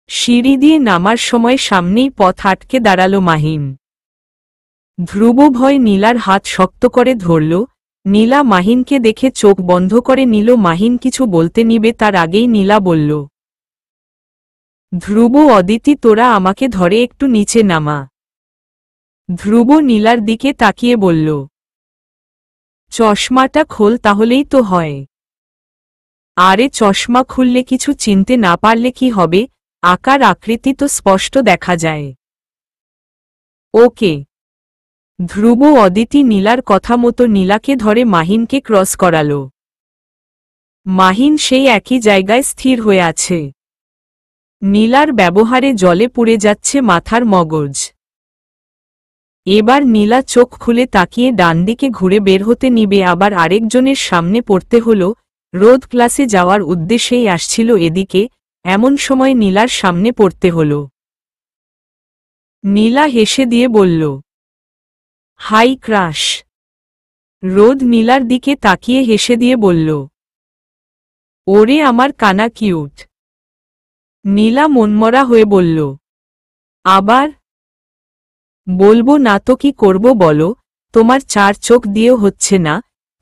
সিঁড়ি দিয়ে নামার সময় সামনেই পথ আটকে দাঁড়ালো মাহিন। ধ্রুব ভয় নীলার হাত শক্ত করে ধরল। নীলা মাহিনকে দেখে চোখ বন্ধ করে নিল। মাহিন কিছু বলতে নিবে তার আগেই নীলা বলল, ধ্রুব, অদিতি, তোরা আমাকে ধরে একটু নিচে নামা। ধ্রুব নীলার দিকে তাকিয়ে বলল, চশমাটা খোল, তাহলেই তো হয়। আরে চশমা খুললে কিছু চিনতে না পারলে কি হবে, আকার আকৃতি তো স্পষ্ট দেখা যায়। ওকে। ধ্রুব অদিতি নীলার কথা মতো নীলাকে ধরে মাহিনকে ক্রস করাল। মাহিন সেই একই জায়গায় স্থির হয়ে আছে। নীলার ব্যবহারে জলে পুড়ে যাচ্ছে মাথার মগজ। এবার নীলা চোখ খুলে তাকিয়ে ডানদিকে ঘুরে বের হতে নিবে, আবার আরেকজনের সামনে পড়তে হল। রোদ ক্লাসে যাওয়ার উদ্দেশ্যেই আসছিল এদিকে, এমন সময় নীলার সামনে পড়তে হল। নীলা হেসে দিয়ে বলল, হাই ক্রাশ। রোদ নীলার দিকে তাকিয়ে হেসে দিয়ে বলল, ওরে আমার কানা কিউট। নীলা মনমরা হয়ে বলল, আবার বলবো না তো কি করব বলো, তোমার 4 চোখ দিয়েও হচ্ছে না,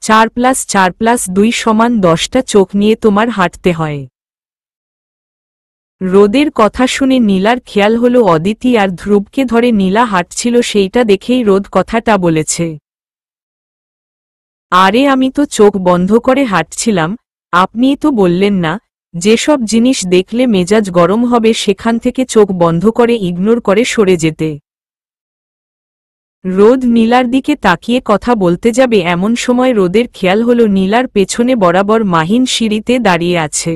4+4+2 = 10টা চোখ নিয়ে তোমার হাঁটতে হয়। রোদের কথা শুনে নীলার খেয়াল হলো অদিতি আর ধ্রুবকে ধরে নীলা হাঁটছিল, সেইটা দেখেই রোদ কথাটা বলেছে। আরে আমি তো চোখ বন্ধ করে হাঁটছিলাম, আপনিই তো বললেন না, যেসব জিনিস দেখলে মেজাজ গরম হবে সেখান থেকে চোখ বন্ধ করে ইগনোর করে সরে যেতে। রোদ নীলার দিকে তাকিয়ে কথা বলতে যাবে, এমন সময় রোদের খেয়াল হলো নীলার পেছনে বরাবর মাহিন সিঁড়িতে দাঁড়িয়ে আছে।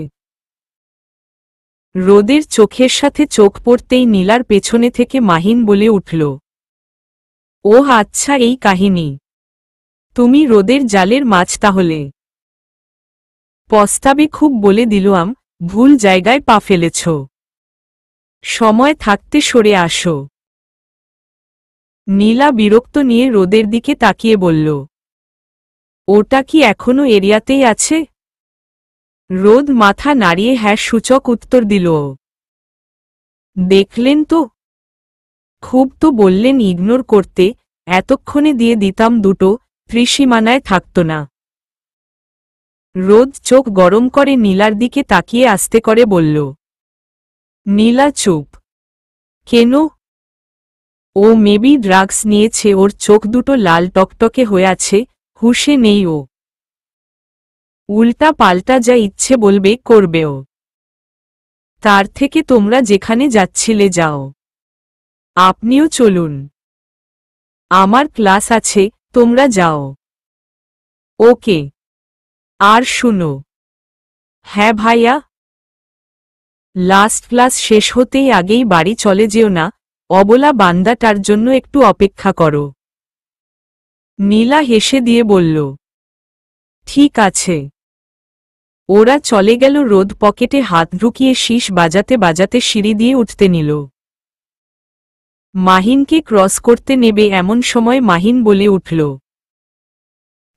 রোদের চোখের সাথে চোখ পড়তেই নীলার পেছনে থেকে মাহিন বলে উঠল, ও আচ্ছা, এই কাহিনী। তুমি রোদের জালের মাছ তাহলে। পস্তাবে খুব বলে দিলাম, ভুল জায়গায় পা ফেলেছ। সময় থাকতে সরে আসো। নীলা বিরক্ত নিয়ে রোদের দিকে তাকিয়ে বলল, ওটা কি এখনো এরিয়াতেই আছে? রোদ মাথা নাড়িয়ে হ্যাঁ সূচক উত্তর দিল। দেখলেন তো, খুব তো বললেন ইগনোর করতে, এতক্ষণে দিয়ে দিতাম দুটো, ত্রিসীমানায় থাকত না। রোদ চোখ গরম করে নীলার দিকে তাকিয়ে আস্তে করে বলল। নীলা চুপ। কেন? ও মেবি ড্রাগস নিয়েছে, ওর চোখ দুটো লাল টকটকে হয়ে আছে, হুঁশে নেই ও। উল্টা পাল্টা যা ইচ্ছে বলবে করবেও। তার থেকে তোমরা যেখানে যাচ্ছিলে যাও। আপনিও চলুন। আমার ক্লাস আছে, তোমরা যাও। ওকে। আর শুনো। হ্যাঁ ভাইয়া। লাস্ট ক্লাস শেষ হতেই আগেই বাড়ি চলে যেও না, অবলা বান্দাটার জন্য একটু অপেক্ষা করো। নীলা হেসে দিয়ে বলল, ঠিক আছে। ওরা চলে গেল। রোদ পকেটে হাত ঢুকিয়ে শীষ বাজাতে বাজাতে সিঁড়ি দিয়ে উঠতে নিল। মাহিনকে ক্রস করতে নেবে এমন সময় মাহিন বলে উঠল,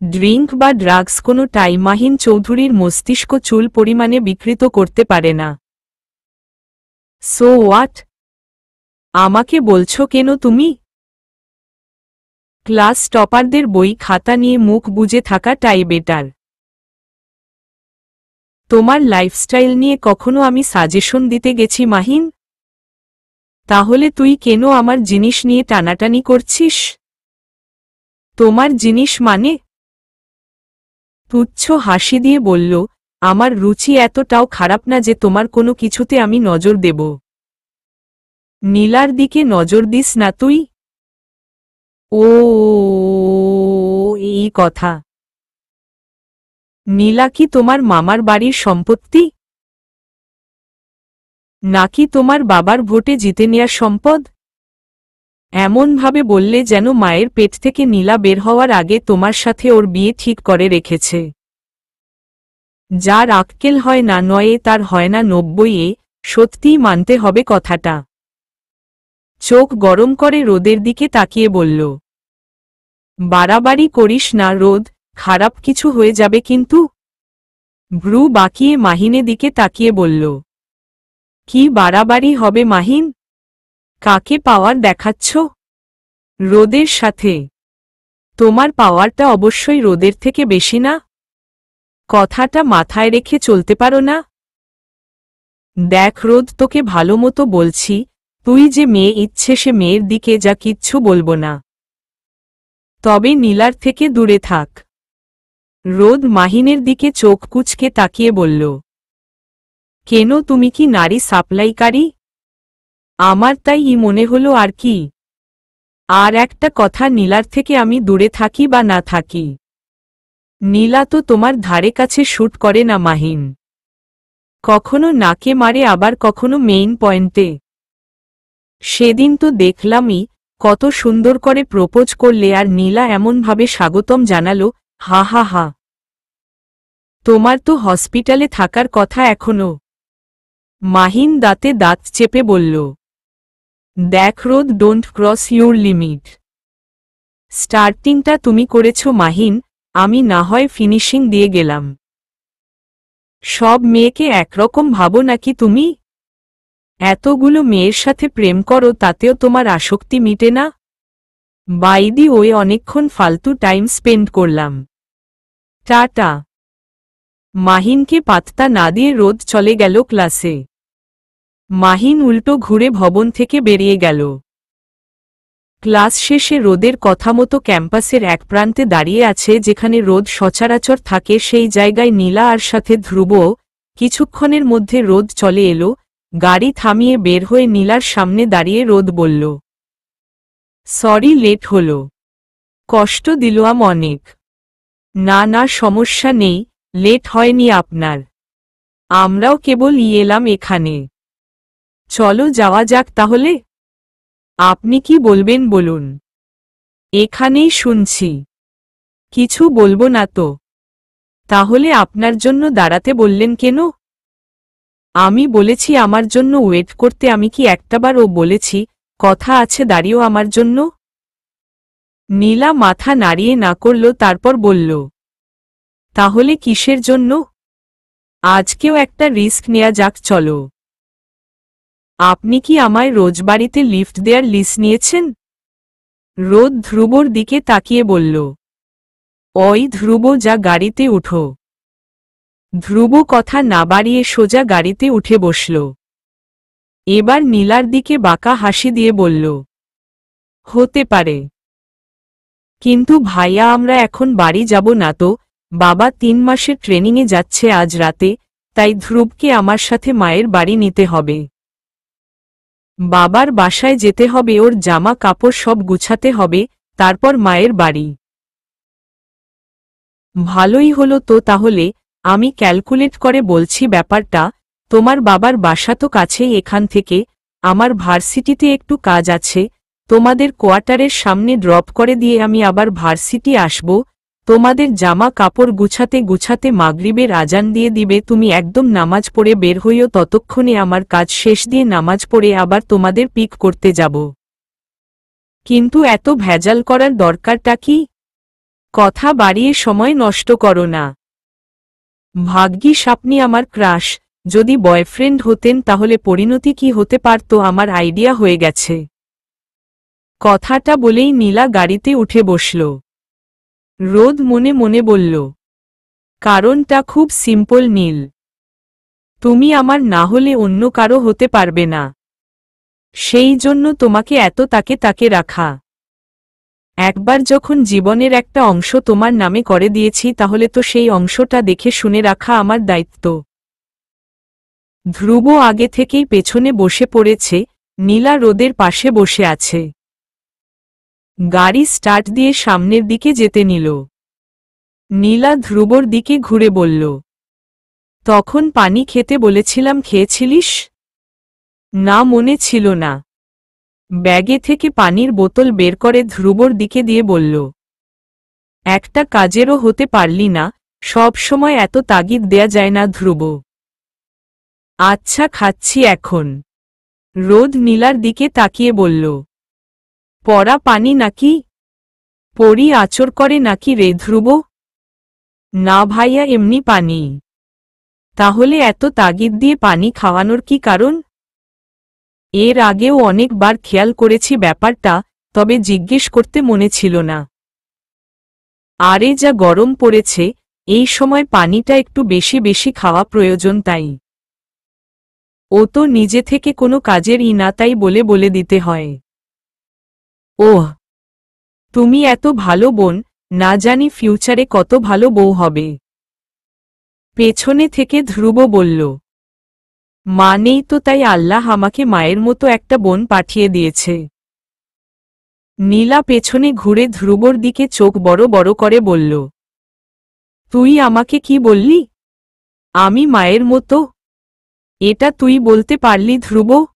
ড্রিঙ্ক বা ড্রাগস কোনোটাই মাহিন চৌধুরীর মস্তিষ্ক চুল পরিমাণে বিকৃত করতে পারে না। So what? আমাকে বলছো কেন তুমি? ক্লাস টপারদের বই খাতা নিয়ে মুখ বুজে থাকাটাই বেটার। তোমার লাইফস্টাইল নিয়ে কখনো আমি সাজেশন দিতে গেছি মাহিন? তাহলে তুই কেন আমার জিনিস নিয়ে টানাটানি করছিস? তোমার জিনিস মানে? তুচ্ছ হাসি দিয়ে বলল, আমার রুচি এতটাও খারাপ না যে তোমার কোনো কিছুতে আমি নজর দেব। নীলার দিকে নজর দিস না তুই। ও, এই কথা। নীলা কি তোমার মামার বাড়ির সম্পত্তি? নাকি তোমার বাবার ভোটে জিতে নেয়ার সম্পদ? এমনভাবে বললে যেন মায়ের পেট থেকে নীলা বের হওয়ার আগে তোমার সাথে ওর বিয়ে ঠিক করে রেখেছে। যার আক্কেল হয় না 9 তার হয় না 90, সত্যিই মানতে হবে কথাটা। চোখ গরম করে রোদের দিকে তাকিয়ে বলল, বাড়াবাড়ি করিস না রোদ, খারাপ কিছু হয়ে যাবে কিন্তু। ভ্রু বাঁকিয়ে মাহিনের দিকে তাকিয়ে বলল, কি বাড়াবাড়ি হবে মাহিন? কাকে পাওয়ার দেখাচ্ছ? রোদের সাথে। তোমার পাওয়ারটা অবশ্যই রোদের থেকে বেশি না? কথাটা মাথায় রেখে চলতে পারো না? দেখ রোদ, তোকে ভালোমতো বলছি, তুই যে মেয়ে ইচ্ছে সে মেয়ের দিকে যা, কিচ্ছু বলবো না, তবে নীলার থেকে দূরে থাক। রোদ মাহিনের দিকে চোখ কুঁচকে তাকিয়ে বলল, কেন, তুমি কি নারী সাপ্লাইকারী? আমার তাই মনে হলো আর কি। আর একটা কথা, নীলার থেকে আমি দূরে থাকি বা না থাকি, নীলা তো তোমার ধারে কাছে শ্যুট করে না মাহিন। কখনো নাকে মারে, আবার কখনো মেইন পয়েন্টে। সেদিন তো দেখলামই, কত সুন্দর করে প্রপোজ করলে আর নীলা এমনভাবে স্বাগতম জানালো। হা হা হা। তোমার তো হসপিটালে থাকার কথা এখনো। মাহিন দাঁতে দাঁত চেপে বলল, দেখ রোদ, ডোন্ট ক্রস ইউর লিমিট। স্টার্টিংটা তুমি করেছ মাহিন, আমি না হয় ফিনিশিং দিয়ে গেলাম। সব মেয়েকে একরকম ভাবো নাকি তুমি? এতগুলো মেয়ের সাথে প্রেম করো, তাতেও তোমার আসক্তি মিটে না? বাইদি ওই অনেকক্ষণ ফালতু টাইম স্পেন্ড করলাম। টাটা। মাহিনকে পাত্তা না দিয়ে রোদ চলে গেল ক্লাসে। মাহিন উল্টো ঘুরে ভবন থেকে বেরিয়ে গেল। ক্লাস শেষে রোদের কথা মতো ক্যাম্পাসের এক প্রান্তে দাঁড়িয়ে আছে, যেখানে রোদ সচরাচর থাকে, সেই জায়গায় নীলা আর সাথে ধ্রুব। কিছুক্ষণের মধ্যে রোদ চলে এলো। গাড়ি থামিয়ে বের হয়ে নীলার সামনে দাঁড়িয়ে রোদ বলল, সরি লেট হলো, কষ্ট দিলাম অনেক। না না, সমস্যা নেই, লেট হয়নি আপনার, আমরাও কেবল এলাম এখানে। চলো যাওয়া যাক তাহলে। আপনি কি বলবেন বলুন, এখানেই শুনছি। কিছু বলবো না তো? তাহলে আপনার জন্য দাঁড়াতে বললেন কেন? আমি বলেছি আমার জন্য ওয়েট করতে, আমি কি একটাবারও বলেছি কথা আছে দাঁড়িয়েও আমার জন্য? নীলা মাথা নাড়িয়ে না করল, তারপর বলল, তাহলে কিসের জন্য? আজকেও একটা রিস্ক নেয়া যাক, চলো। আপনি কি আমায় রোজ বাড়িতে লিফট দেয়ার লিস নিয়েছেন? রোদ ধ্রুবর দিকে তাকিয়ে বলল, ওই ধ্রুব, যা গাড়িতে উঠো। ধ্রুব কথা না বাড়িয়ে সোজা গাড়িতে উঠে বসল। এবার নীলার দিকে বাঁকা হাসি দিয়ে বলল, হতে পারে, কিন্তু ভাইয়া আমরা এখন বাড়ি যাব না তো। বাবা 3 মাসের ট্রেনিংয়ে যাচ্ছে আজ রাতে, তাই ধ্রুবকে আমার সাথে মায়ের বাড়ি নিতে হবে। বাবার বাসায় যেতে হবে, ওর জামা কাপড় সব গুছাতে হবে, তারপর মায়ের বাড়ি। ভালোই হলো তো তাহলে, আমি ক্যালকুলেট করে বলছি ব্যাপারটা। তোমার বাবার বাসা তো কাছেই এখান থেকে, আমার ভার্সিটিতে একটু কাজ আছে, তোমাদের কোয়ার্টারের সামনে ড্রপ করে দিয়ে আমি আবার ভার্সিটি আসব। তোমাদের জামা কাপড় গুছাতে গুছাতে মাগরিবের আজান দিয়ে দিবে, তুমি একদম নামাজ পড়ে বের হইও, ততক্ষণে আমার কাজ শেষ দিয়ে নামাজ পড়ে আবার তোমাদের পিক করতে যাব। কিন্তু এত ভেজাল করার দরকারটা কি? কথা বাড়িয়ে সময় নষ্ট করো না। ভাগ্যিস আপনি আমার ক্রাশ, যদি বয়ফ্রেন্ড হতেন তাহলে পরিণতি কি হতে পারত আমার আইডিয়া হয়ে গেছে। কথাটা বলেই নীলা গাড়িতে উঠে বসল। রোদ মনে মনে বলল, কারণটা খুব সিম্পল নীল, তুমি আমার না হলে অন্য কারো হতে পারবে না, সেই জন্য তোমাকে এত তাকে তাকে রাখা। একবার যখন জীবনের একটা অংশ তোমার নামে করে দিয়েছি, তাহলে তো সেই অংশটা দেখে শুনে রাখা আমার দায়িত্ব। ধ্রুব আগে থেকেই পেছনে বসে পড়েছে, নীলা রোদের পাশে বসে আছে। গাড়ি স্টার্ট দিয়ে সামনের দিকে যেতে নিল। নীলা ধ্রুবর দিকে ঘুরে বলল, তখন পানি খেতে বলেছিলাম, খেয়েছিলিস? না, মনে ছিল না। ব্যাগে থেকে পানির বোতল বের করে ধ্রুবর দিকে দিয়ে বলল, একটা কাজেরও হতে পারলি না, সব সময় এত তাগিদ দেয়া যায় না ধ্রুব। আচ্ছা, খাচ্ছি এখন। রোদ নীলার দিকে তাকিয়ে বলল, পড়া পানি নাকি? পরি আচর করে নাকি রে ধ্রুব? না ভাইয়া, এমনি পানি। তাহলে এত তাগিদ দিয়ে পানি খাওয়ানোর কি কারণ? এর আগেও অনেকবার খেয়াল করেছি ব্যাপারটা, তবে জিজ্ঞেস করতে মনে ছিল না। আরে যা গরম পড়েছে, এই সময় পানিটা একটু বেশি বেশি খাওয়া প্রয়োজন তাই। ও তো নিজে থেকে কোনো কাজের না তাই বলে বলে দিতে হয়। ওহ, তুমি এত ভালো বোন, না জানি ফিউচারে কত ভালো বউ হবে। পেছনে থেকে ধ্রুব বলল। মা নেই তো তাই আল্লাহ আমাকে মায়ের মতো একটা বোন পাঠিয়ে দিয়েছে। নীলা পেছনে ঘুরে ধ্রুবর দিকে চোখ বড় বড় করে বলল। তুই আমাকে কি বললি? আমি মায়ের মতো? এটা তুই বলতে পারলি ধ্রুব?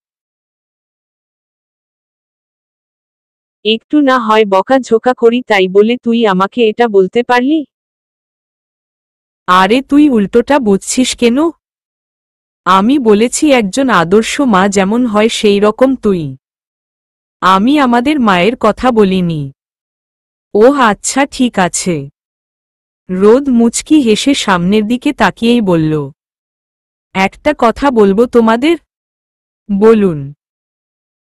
একটু না হয় বকাঝোকা করি তাই বলে তুই আমাকে এটা বলতে পারলি? আরে তুই উল্টোটা বুঝছিস কেন? আমি বলেছি একজন আদর্শ মা যেমন হয় সেই রকম তুই। আমি আমাদের মায়ের কথা বলিনি। ওহ আচ্ছা ঠিক আছে। রোদ মুচকি হেসে সামনের দিকে তাকিয়েই বলল। একটা কথা বলবো তোমাদের? বলুন।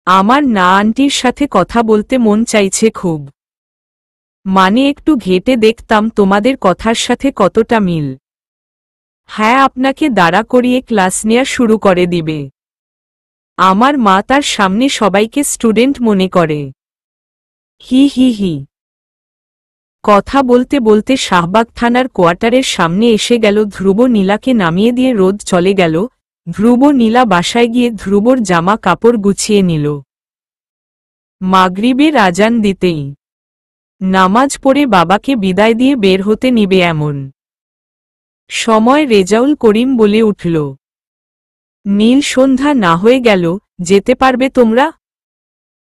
আমার না আন্টির সাথে কথা বলতে মন চাইছে খুব। মানে একটু ঘেঁটে দেখতাম তোমাদের কথার সাথে কতটা মিল। হ্যাঁ আপনাকে দাঁড়া করিয়ে ক্লাস নেয়া শুরু করে দিবে। আমার মা তার সামনে সবাইকে স্টুডেন্ট মনে করে। হি হি হি। কথা বলতে বলতে শাহবাগ থানার কোয়ার্টারের সামনে এসে গেল। ধ্রুব নীলাকে নামিয়ে দিয়ে রোদ চলে গেল। ধ্রুব নীলা বাসায় গিয়ে ধ্রুবর জামা কাপড় গুছিয়ে নিল। মাগরিবের আজান দিতেই নামাজ পড়ে বাবাকে বিদায় দিয়ে বের হতে নিবে এমন সময় রেজাউল করিম বলে উঠল। নীল সন্ধ্যা না হয়ে গেল, যেতে পারবে তোমরা?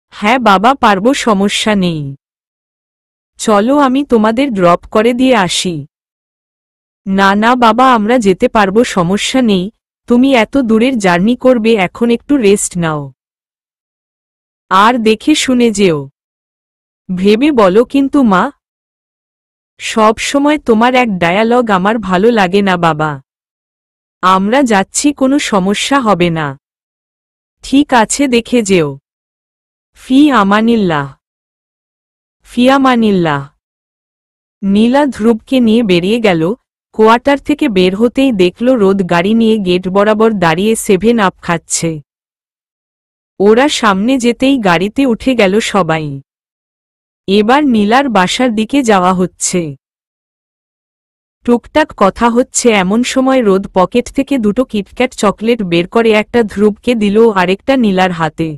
হ্যাঁ বাবা পারবো, সমস্যা নেই। চলো আমি তোমাদের ড্রপ করে দিয়ে আসি। না না বাবা আমরা যেতে পারবো, সমস্যা নেই। তুমি এত দূরের জার্নি করবে, এখন একটু রেস্ট নাও। আর দেখে শুনে যেও। ভেবে বলো কিন্তু মা। সব সময় তোমার এক ডায়ালগ আমার ভালো লাগে না বাবা। আমরা যাচ্ছি, কোনো সমস্যা হবে না। ঠিক আছে দেখে যেও। ফি আমানিল্লাহ। ফিয়ামানিল্লাহ। নীলা ধ্রুবকে নিয়ে বেরিয়ে গেল। কোয়ার্টার থেকে বের হতেই দেখল রোদ গাড়ি নিয়ে গেট বরাবর দাঁড়িয়ে 7 আপ খাচ্ছে। ওরা সামনে যেতেই গাড়িতে উঠে গেল সবাই। এবার নীলার বাসার দিকে যাওয়া হচ্ছে। টুকটাক কথা হচ্ছে এমন সময় রোদ পকেট থেকে দুটো কিটক্যাট চকলেট বের করে একটা ধ্রুবকে দিল, আরেকটা নীলার হাতে।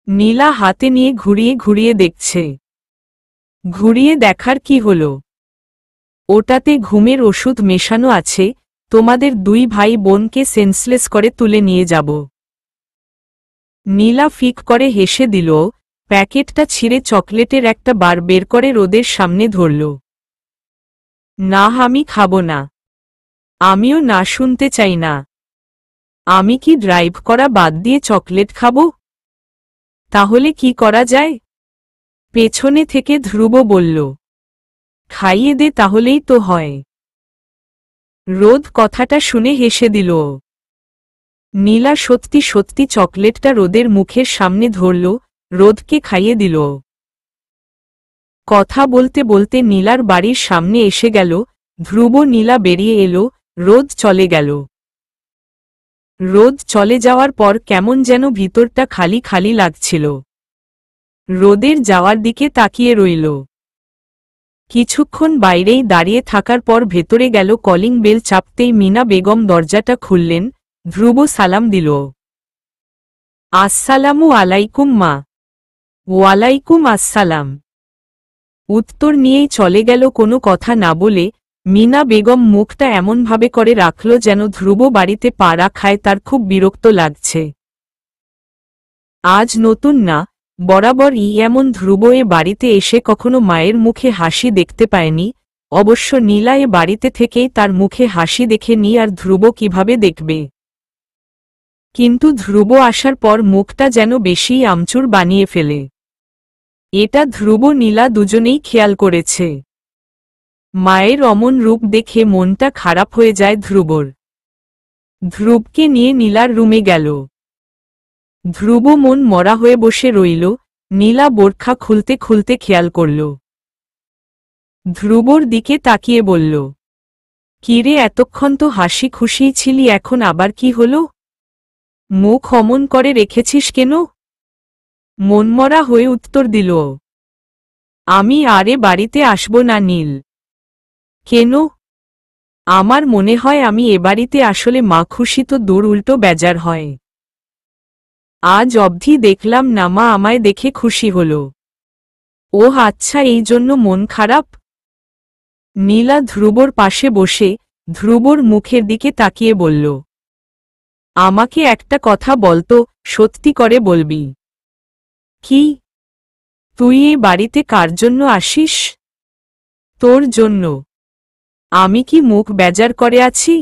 নীলা হাতে নিয়ে ঘুরিয়ে ঘুরিয়ে দেখছে। ঘুরিয়ে দেখার কি হলো? ওটাতে ঘুমের ওষুধ মেশানো আছে, তোমাদের দুই ভাই বোনকে সেন্সলেস করে তুলে নিয়ে যাব। নীলা ফিক করে হেসে দিল। প্যাকেটটা ছিঁড়ে চকলেটের একটা বার বের করে রোদের সামনে ধরল। না আমি খাবো না। আমিও না, শুনতে চাই না। আমি কি ড্রাইভ করা বাদ দিয়ে চকলেট খাবো? তাহলে কি করা যায়? পেছনে থেকে ধ্রুব বলল। খাইয়ে দে তাহলেই তো হয়। রোদ কথাটা শুনে হেসে দিল। নীলা সত্যি সত্যি চকলেটটা রোদের মুখের সামনে ধরল, রোদকে খাইয়ে দিল। কথা বলতে বলতে নীলার বাড়ির সামনে এসে গেল। ধ্রুব নীলা বেরিয়ে এলো, রোদ চলে গেল। রোদ চলে যাওয়ার পর কেমন যেন ভিতরটা খালি খালি লাগছিল। রোদের যাওয়ার দিকে তাকিয়ে রইল। কিছুক্ষণ বাইরেই দাঁড়িয়ে থাকার পর ভেতরে গেল। কলিং বেল চাপতেই মিনা বেগম দরজাটা খুললেন। ধ্রুব সালাম দিল। আসসালামু আলাইকুম মা। ওয়ালাইকুম আসসালাম। উত্তর নিয়েই চলে গেল। কোনো কথা না বলে মিনা বেগম মুখটা এমনভাবে করে রাখল যেন ধ্রুব বাড়িতে পা রাখায় তার খুব বিরক্ত লাগছে। আজ নতুন না, বরাবর এমন। ধ্রুব এ বাড়িতে এসে কখনো মায়ের মুখে হাসি দেখতে পায়নি। অবশ্য নীলা এ বাড়িতে থেকেই তার মুখে হাসি দেখেনি, আর ধ্রুব কিভাবে দেখবে? কিন্তু ধ্রুব আসার পর মুখটা যেন বেশিই আমচুর বানিয়ে ফেলে। এটা ধ্রুব নীলা দুজনেই খেয়াল করেছে। মায়ের অমন রূপ দেখে মনটা খারাপ হয়ে যায় ধ্রুবর। ধ্রুবকে নিয়ে নীলার রুমে গেল। ধ্রুব মন মরা হয়ে বসে রইল। নীলা বোরখা খুলতে খুলতে খেয়াল করল। ধ্রুবর দিকে তাকিয়ে বলল, কিরে, এতক্ষণ তো হাসি খুশি ছিলি, এখন আবার কি হলো? মুখ অমন করে রেখেছিস কেন? মনমরা হয়ে উত্তর দিল, আমি আরে বাড়িতে আসব না নীল। কেন? আমার মনে হয় আমি এ বাড়িতে আসলে মা খুশি তো দূর উল্টো বেজার হয়। আজ অবধি দেখলাম না মা আমায় দেখে খুশি হল। ওহ আচ্ছা, এই জন্য মন খারাপ? নীলা ধ্রুবর পাশে বসে ধ্রুবর মুখের দিকে তাকিয়ে বলল, আমাকে একটা কথা বলতো, সত্যি করে বলবি। কি? তুই এই বাড়িতে কার জন্য আসিস? তোর জন্য। আমি কি মুখ বেজার করে আছি?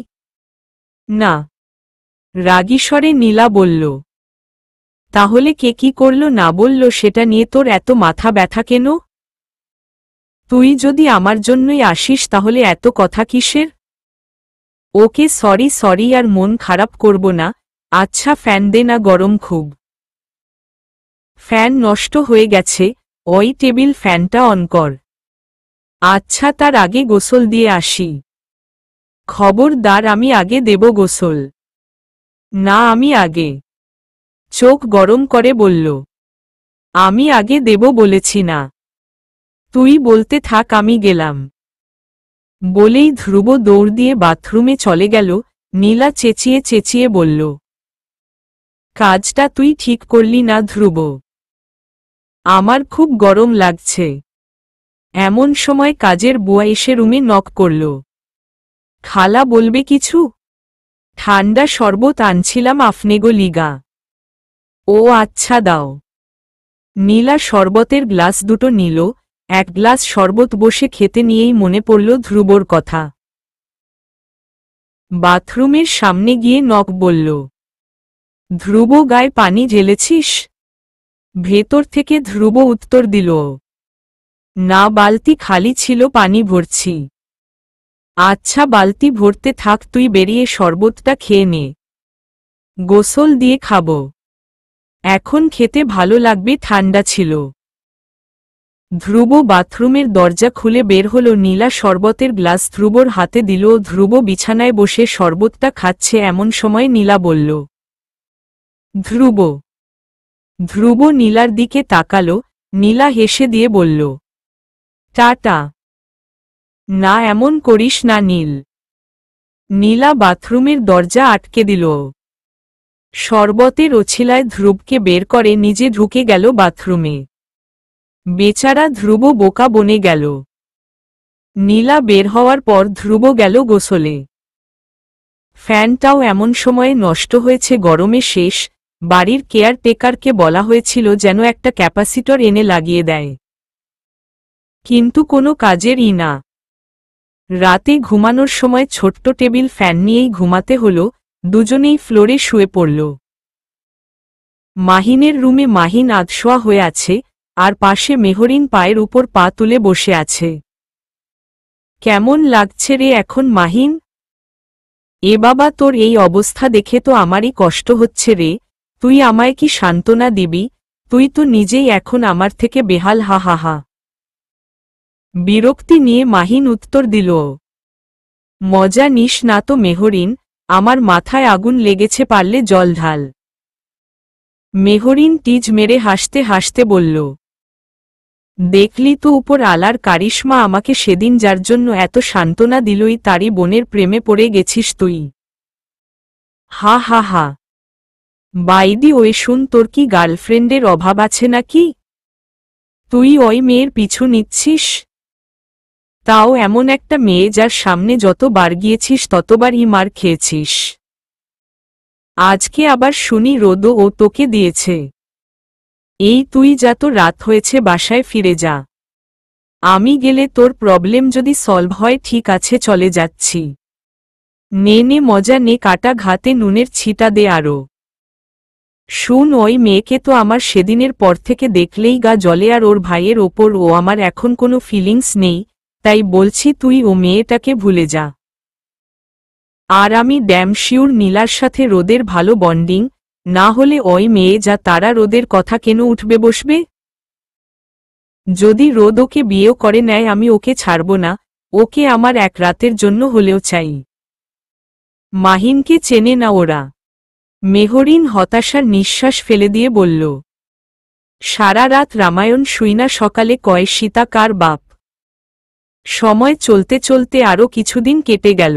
না। রাগী স্বরে নীলা বলল, তাহলে কে কি করল না বলল সেটা নিয়ে তোর এত মাথা ব্যথা কেন? তুই যদি আমার জন্যই আসিস তাহলে এত কথা কিসের? ওকে সরি সরি, আর মন খারাপ করব না। আচ্ছা ফ্যান দে না, গরম খুব। ফ্যান নষ্ট হয়ে গেছে, ওই টেবিল ফ্যানটা অন কর। আচ্ছা, তার আগে গোসল দিয়ে আসি। খবরদার, আমি আগে দেব গোসল। না, আমি আগে। চোখ গরম করে বলল, আমি আগে দেব বলেছি না। তুই বলতে থাক, আমি গেলাম। বলেই ধ্রুব দৌড় দিয়ে বাথরুমে চলে গেল। নীলা চেঁচিয়ে চেঁচিয়ে বলল, কাজটা তুই ঠিক করলি না ধ্রুব। আমার খুব গরম লাগছে। এমন সময় কাজের বুয়া এসে রুমে নক করল। খালা বলবে কিছু? ঠান্ডা শরবত আনছিলাম আফনেগো লিগা। ও আচ্ছা দাও। নীলা শরবতের গ্লাস দুটো নিল। এক গ্লাস শরবত বসে খেতে নিয়েই মনে পড়ল ধ্রুবর কথা। বাথরুমের সামনে গিয়ে নক বলল, ধ্রুব, গায়ে পানি ঢেলেছিস? ভেতর থেকে ধ্রুব উত্তর দিল, না, বালতি খালি ছিল, পানি ভরছি। আচ্ছা, বালতি ভরতে থাক, তুই বেরিয়ে শরবতটা খেয়ে নে। গোসল দিয়ে খাবো। এখন খেতে ভালো লাগবে, ঠান্ডা ছিল। ধ্রুব বাথরুমের দরজা খুলে বের হল। নীলা শরবতের গ্লাস ধ্রুবর হাতে দিল। ধ্রুব বিছানায় বসে শরবতটা খাচ্ছে। এমন সময় নীলা বলল, ধ্রুব। ধ্রুব নীলার দিকে তাকালো। নীলা হেসে দিয়ে বলল, টাটা। না, এমন করিস না নীল। নীলা বাথরুমের দরজা আটকে দিল। শরবতের ওছিলায় ধ্রুবকে বের করে নিজে ঢুকে গেল বাথরুমে। বেচারা ধ্রুব বোকা বনে গেল। নীলা বের হওয়ার পর ধ্রুব গেল গোসলে। ফ্যানটাও এমন সময়ে নষ্ট হয়েছে, গরমে শেষ। বাড়ির কেয়ারটেকারকে বলা হয়েছিল যেন একটা ক্যাপাসিটর এনে লাগিয়ে দেয়, কিন্তু কোনো কাজেরই না। রাতে ঘুমানোর সময় ছোট্ট টেবিল ফ্যান নিয়েই ঘুমাতে হল। দুজনেই ফ্লোরে শুয়ে পড়ল। মাহিনের রুমে মাহিন আধশোয়া হয়ে আছে, আর পাশে মেহরিন পায়ের উপর পা তুলে বসে আছে। কেমন লাগছে রে এখন মাহিন? এ বাবা, তোর এই অবস্থা দেখে তো আমারই কষ্ট হচ্ছে রে। তুই আমায় কি সান্ত্বনা দিবি? তুই তো নিজেই এখন আমার থেকে বেহাল। হা হা হা। বিরক্তি নিয়ে মাহিন উত্তর দিল, মজা নিস না তো মেহরিন, আমার মাথায় আগুন লেগেছে, পারলে জল ঢাল। মেহরিন টিজ মেরে হাসতে হাসতে বলল, দেখলি তো উপর আলার কারিশমা, আমাকে সেদিন যার জন্য এত সান্ত্বনা দিলই তারই বোনের প্রেমে পড়ে গেছিস তুই। হা হা হা। বাইদি ওই শুন, তোর কি গার্লফ্রেন্ডের অভাব আছে নাকি? তুই ওই মেয়ের পিছু নিচ্ছিস? তাও এমন একটা মেয়ে যার সামনে যতবার গিয়েছিস ততবারই মার খেয়েছিস। আজকে আবার শুনি রোদও ও তোকে দিয়েছে। এই তুই যা, তো রাত হয়েছে, বাসায় ফিরে যা। আমি গেলে তোর প্রবলেম যদি সলভ হয়, ঠিক আছে, চলে যাচ্ছি। নে নে, মজা নে, কাটা ঘাতে নুনের ছিটা দে আরো। শুন, ওই মেয়েকে তো আমার সেদিনের পর থেকে দেখলেই গা জ্বলে, আর ওর ভাইয়ের ওপর ও আমার এখন কোনো ফিলিংস নেই, তাই বলছি তুই ও মেয়েটাকে ভুলে যা। আর আমি ড্যাম শিওর নীলার সাথে রোদের ভালো বন্ডিং, না হলে ওই মেয়ে যা তারা রোদের কথা কেন উঠবে বসবে? যদি রোদ ওকে বিয়েও করে নেয় আমি ওকে ছাড়ব না, ওকে আমার এক রাতের জন্য হলেও চাই। মাহিনকে চেনে না ওরা। মেহরিন হতাশার নিঃশ্বাস ফেলে দিয়ে বলল, সারা রাত রামায়ণ শুইনা সকালে কয় সীতা কার বাপ। সময় চলতে চলতে আরও কিছুদিন কেটে গেল।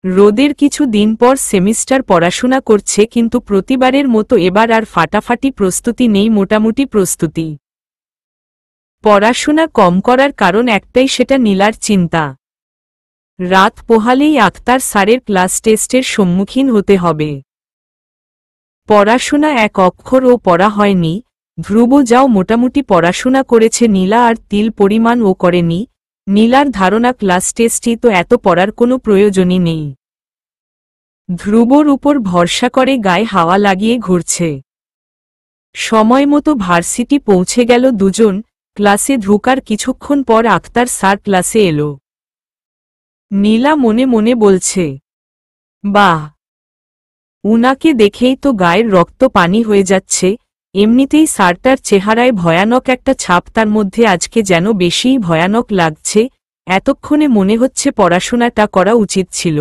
রোদের কিছু দিন পর সেমিস্টার পড়াশোনা করছে, কিন্তু প্রতিবারের মতো এবার আর ফাটাফাটি প্রস্তুতি নেই, মোটামুটি প্রস্তুতি। পড়াশোনা কম করার কারণ একটাই, সেটা নীলার চিন্তা। রাত পোহালেই আক্তার স্যারের ক্লাস টেস্টের সম্মুখীন হতে হবে। পড়াশোনা এক অক্ষরও পড়া হয়নি। ধ্রুব যাও মোটামুটি পড়াশোনা করেছে, নীলা আর তিল পরিমাণ ও করেনি। নীলার ধারণা ক্লাস টেস্টই তো, এত পড়ার কোনো প্রয়োজনই নেই। ধ্রুবর উপর ভরসা করে গায়ে হাওয়া লাগিয়ে ঘুরছে। সময় মতো ভার্সিটি পৌঁছে গেল দুজন। ক্লাসে ঢোকার কিছুক্ষণ পর আক্তার স্যার ক্লাসে এলো। নীলা মনে মনে বলছে, বাহ, উনাকে দেখেই তো গায়ের রক্ত পানি হয়ে যাচ্ছে। এমনিতেই স্যারটার চেহারায় ভয়ানক একটা ছাপ, তার মধ্যে আজকে যেন বেশিই ভয়ানক লাগছে। এতক্ষণে মনে হচ্ছে পড়াশোনাটা করা উচিত ছিল।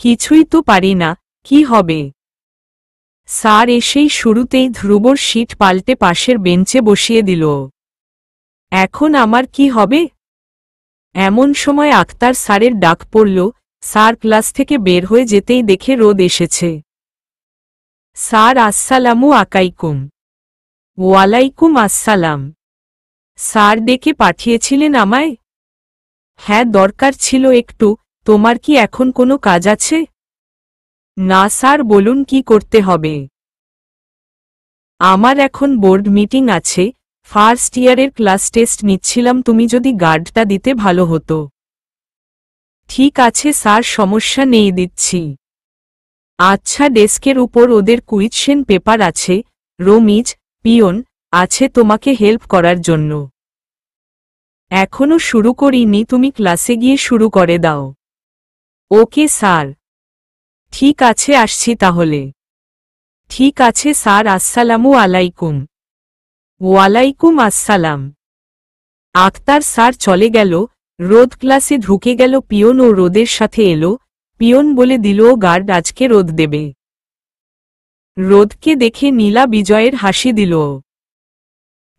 কিছুই তো পারি না, কি হবে? স্যার এসেই শুরুতেই ধ্রুবর সিট পাল্টে পাশের বেঞ্চে বসিয়ে দিল। এখন আমার কি হবে? এমন সময় আক্তার স্যারের ডাক পড়ল। স্যার ক্লাস থেকে বের হয়ে যেতেই দেখে রোদ এসেছে। স্যার আসসালামু আলাইকুম। ওয়ালাইকুম আসসালাম। স্যার ডেকে পাঠিয়েছিলেন আমায়? হ্যাঁ, দরকার ছিল একটু। তোমার কি এখন কোনো কাজ আছে? না স্যার, বলুন কি করতে হবে। আমার এখন বোর্ড মিটিং আছে, ফার্স্ট ইয়ারের ক্লাস টেস্ট নিচ্ছিলাম, তুমি যদি গার্ডটা দিতে ভালো হতো। ঠিক আছে স্যার, সমস্যা নেই, দিচ্ছি। আচ্ছা, ডেস্কের উপর ওদের কুইশ্চেন পেপার আছে, রমিজ, পিয়ন আছে তোমাকে হেল্প করার জন্য। এখনো শুরু করিনি, তুমি ক্লাসে গিয়ে শুরু করে দাও। Okay sir. ঠিক আছে, আসছি তাহলে। ঠিক আছে স্যার, আসসালামু আলাইকুম। ওয়ালাইকুম আসসালাম। আক্তার স্যার চলে গেল। রোদ ক্লাসে ঢুকে গেল। পিয়ন ও রোদের সাথে এলো। পিয়ন বলে দিল ও গার্ড আজকে রোদ দেবে। রোদকে দেখে নীলা বিজয়ের হাসি দিল,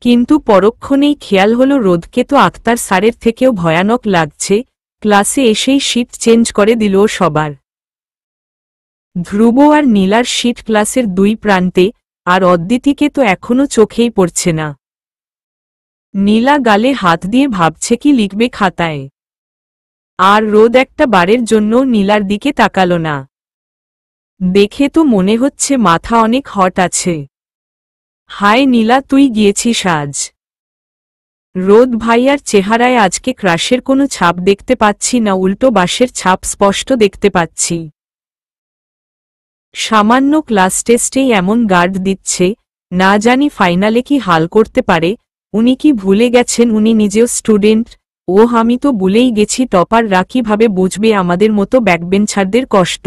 কিন্তু পরক্ষণেই খেয়াল হলো রোদকে তো আক্তার স্যারের থেকেও ভয়ানক লাগছে। ক্লাসে এসেই শিফট চেঞ্জ করে দিল সবার। ধ্রুব আর নীলার শিট ক্লাসের দুই প্রান্তে, আর অদ্বিতীকে তো এখনো চোখেই পড়ছে না। নীলা গালে হাত দিয়ে ভাবছে কি লিখবে খাতায়। আর রোদ একটা বারের জন্য নীলার দিকে তাকালো না। দেখে তো মনে হচ্ছে মাথা অনেক হট আছে। হায় নীলা, তুই গিয়েছিস আজ? রোদ ভাইয়ার চেহারায় আজকে ক্রাশের কোনো ছাপ দেখতে পাচ্ছি না, উল্টো বাসের ছাপ স্পষ্ট দেখতে পাচ্ছি। সামান্য ক্লাস টেস্টেই এমন গার্ড দিচ্ছে, না জানি ফাইনালে কি হাল করতে পারে। উনি কি ভুলে গেছেন উনি নিজেও স্টুডেন্ট? আমি তো ভুলেই গেছি, টপাররা কিভাবে বুঝবে আমাদের মতো ব্যাকবেঞ্চারদের কষ্ট।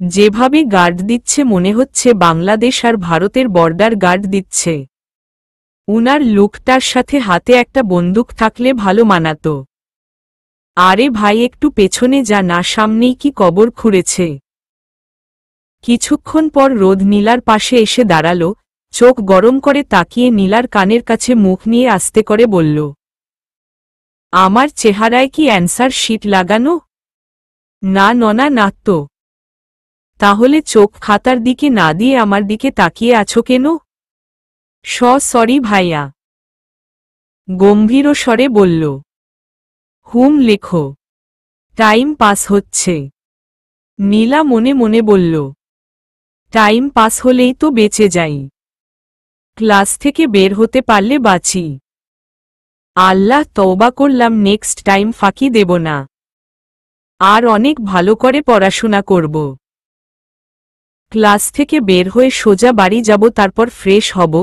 যেভাবে গার্ড দিচ্ছে মনে হচ্ছে বাংলাদেশ আর ভারতের বর্ডার গার্ড দিচ্ছে। উনার লুকটার সাথে হাতে একটা বন্দুক থাকলে ভালো মানাতো। আরে ভাই, একটু পেছনে যা না, সামনেই কি কবর খুঁড়েছে। কিছুক্ষণ পর রোদ নীলার পাশে এসে দাঁড়ালো। চোখ গরম করে তাকিয়ে নীলার কানের কাছে মুখ নিয়ে আস্তে করে বলল, আমার চেহারায় কি অ্যান্সার শিট লাগানো? না ননা, না তো। তাহলে চোখ খাতার দিকে না দিয়ে আমার দিকে তাকিয়ে আছো কেন? সরি ভাইয়া, গম্ভীর স্বরে বলল। হুম, লেখো, টাইম পাস হচ্ছে। নীলা মনে মনে বলল, টাইম পাস হলেই তো বেঁচে যাই, ক্লাস থেকে বের হতে পারলে বাঁচি। আল্লাহ, তওবা করলাম, নেক্সট টাইম ফাঁকি দেব না, আর অনেক ভালো করে পড়াশোনা করব। ক্লাস থেকে বের হয়ে সোজা বাড়ি যাব, তারপর ফ্রেশ হব,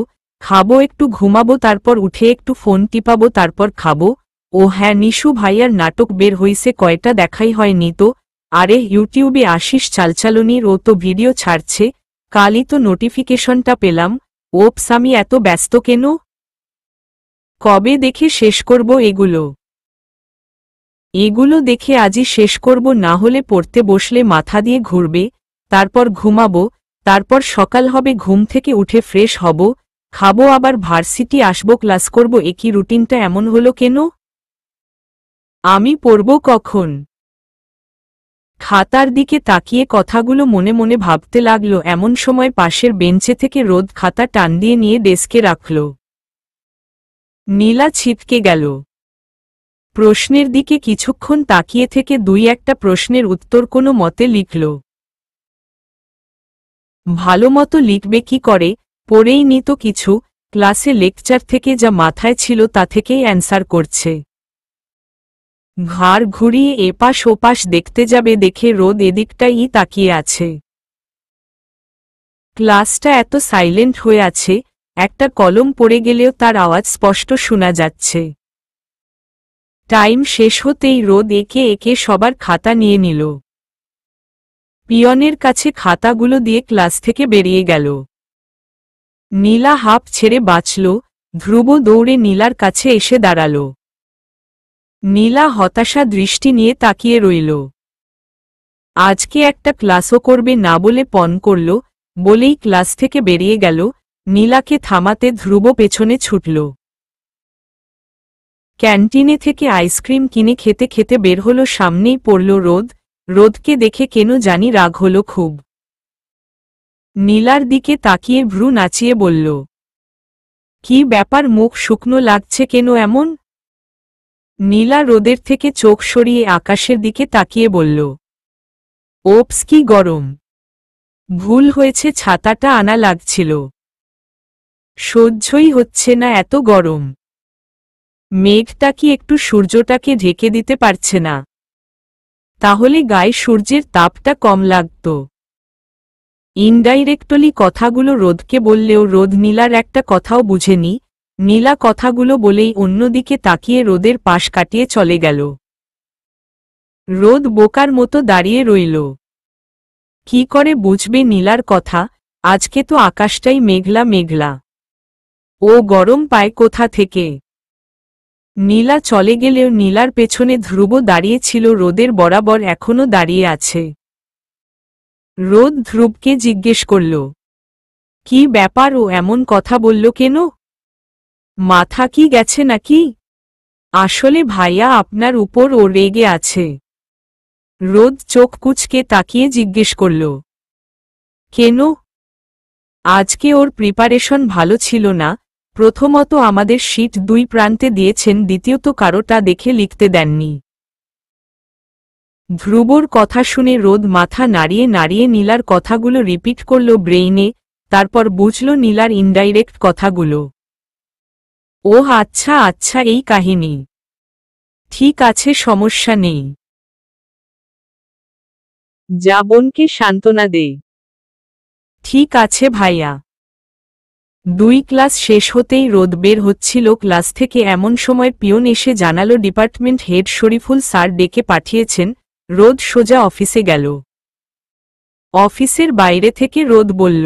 খাবো, একটু ঘুমাবো, তারপর উঠে একটু ফোন টিপাবো, তারপর খাবো। ও হ্যাঁ, নিশু ভাইয়ার নাটক বের হইছে কয়টা, দেখাই হয়নি তো। আরে ইউটিউবে আশিস চালচালনির ও তো ভিডিও ছাড়ছে, কালই তো নোটিফিকেশনটা পেলাম। ওপস, আমি এত ব্যস্ত কেন? কবে দেখে শেষ করব এগুলো? এগুলো দেখে আজই শেষ করব, না হলে পড়তে বসলে মাথা দিয়ে ঘুরবে, তারপর ঘুমাবো, তারপর সকাল হবে, ঘুম থেকে উঠে ফ্রেশ হব, খাবো, আবার ভার্সিটি আসবো, ক্লাস করব। একই রুটিনটা এমন হলো কেন? আমি পড়ব কখন? খাতার দিকে তাকিয়ে কথাগুলো মনে মনে ভাবতে লাগলো। এমন সময় পাশের বেঞ্চে থেকে রোদ খাতা টান দিয়ে নিয়ে ডেস্কে রাখল। নীলা ছিটকে গেল। প্রশ্নের দিকে কিছুক্ষণ তাকিয়ে থেকে দুই একটা প্রশ্নের উত্তর কোনো মতে লিখল। ভালো মতো লিখবে কি করে, পড়েই নি তো কিছু, ক্লাসে লেকচার থেকে যা মাথায় ছিল তা থেকেই অ্যান্সার করছে। ঘাড় ঘুরিয়ে এপাশ ওপাশ দেখতে যাবে দেখে রোদ এদিকটাই তাকিয়ে আছে। ক্লাসটা এত সাইলেন্ট হয়ে আছে, একটা কলম পড়ে গেলেও তার আওয়াজ স্পষ্ট শোনা যাচ্ছে। টাইম শেষ হতেই রোদ একে একে সবার খাতা নিয়ে নিল। পিয়নের কাছে খাতাগুলো দিয়ে ক্লাস থেকে বেরিয়ে গেল। নীলা হাঁপ ছেড়ে বাঁচল। ধ্রুব দৌড়ে নীলার কাছে এসে দাঁড়াল। নীলা হতাশা দৃষ্টি নিয়ে তাকিয়ে রইল। আজকে একটা ক্লাসও করবে না বলে পণ করল, বলেই ক্লাস থেকে বেরিয়ে গেল। নীলাকে থামাতে ধ্রুব পেছনে ছুটল। ক্যান্টিনে থেকে আইসক্রিম কিনে খেতে খেতে বের হলো। সামনেই পড়ল রোদ। রোদকে দেখে কেন জানি রাগ হল খুব। নীলার দিকে তাকিয়ে ভ্রু নাচিয়ে বলল, কি ব্যাপার, মুখ শুকনো লাগছে কেন এমন? নীলা রোদের থেকে চোখ সরিয়ে আকাশের দিকে তাকিয়ে বলল, ওপস, কি গরম! ভুল হয়েছে, ছাতাটা আনা লাগছিল। সহ্যই হচ্ছে না এত গরম। মেঘটা কি একটু সূর্যটাকে ঢেকে দিতে পারছে না? তাহলে গায়ে সূর্যের তাপটা কম লাগত। ইনডাইরেক্টলি কথাগুলো রোদকে বললেও রোদ নীলার একটা কথাও বুঝেনি। নীলা কথাগুলো বলেই অন্যদিকে তাকিয়ে রোদের পাশ কাটিয়ে চলে গেল। রোদ বোকার মতো দাঁড়িয়ে রইল। কি করে বুঝবে নীলার কথা? আজকে তো আকাশটাই মেঘলা মেঘলা। ও গরম পায় কোথা থেকে? নীলা চলে গেলেও নীলার পেছনে ধ্রুব দাঁড়িয়েছিল, রোদের বরাবর এখনো দাঁড়িয়ে আছে। রোদ ধ্রুবকে জিজ্ঞেস করল, কি ব্যাপার, ও এমন কথা বলল কেন? মাথা কি গেছে নাকি? আসলে ভাইয়া আপনার উপর ও রেগে আছে। রোদ চোখ কুঁচকে তাকিয়ে জিজ্ঞেস করল, কেন? আজকে ওর প্রিপারেশন ভালো ছিল না। প্রথমত আমাদের শীট দুই প্রান্তে দিয়েছেন, দ্বিতীয়ত কারোটা দেখে লিখতে দেননি। ধ্রুবর কথা শুনে রোদ মাথা নাড়িয়ে নাড়িয়ে নীলার কথাগুলো রিপিট করল ব্রেইনে, তারপর বুঝল নীলার ইনডাইরেক্ট কথাগুলো। ওহ আচ্ছা আচ্ছা, এই কাহিনী। ঠিক আছে, সমস্যা নেই। যা বোনকে সান্ত্বনা দে। ঠিক আছে ভাইয়া। দুই ক্লাস শেষ হতেই রোদ বের হচ্ছিল ক্লাস থেকে, এমন সময় পিয়ন এসে জানালো ডিপার্টমেন্ট হেড শরীফুল স্যার ডেকে পাঠিয়েছেন। রোদ সোজা অফিসে গেল। অফিসের বাইরে থেকে রোদ বলল,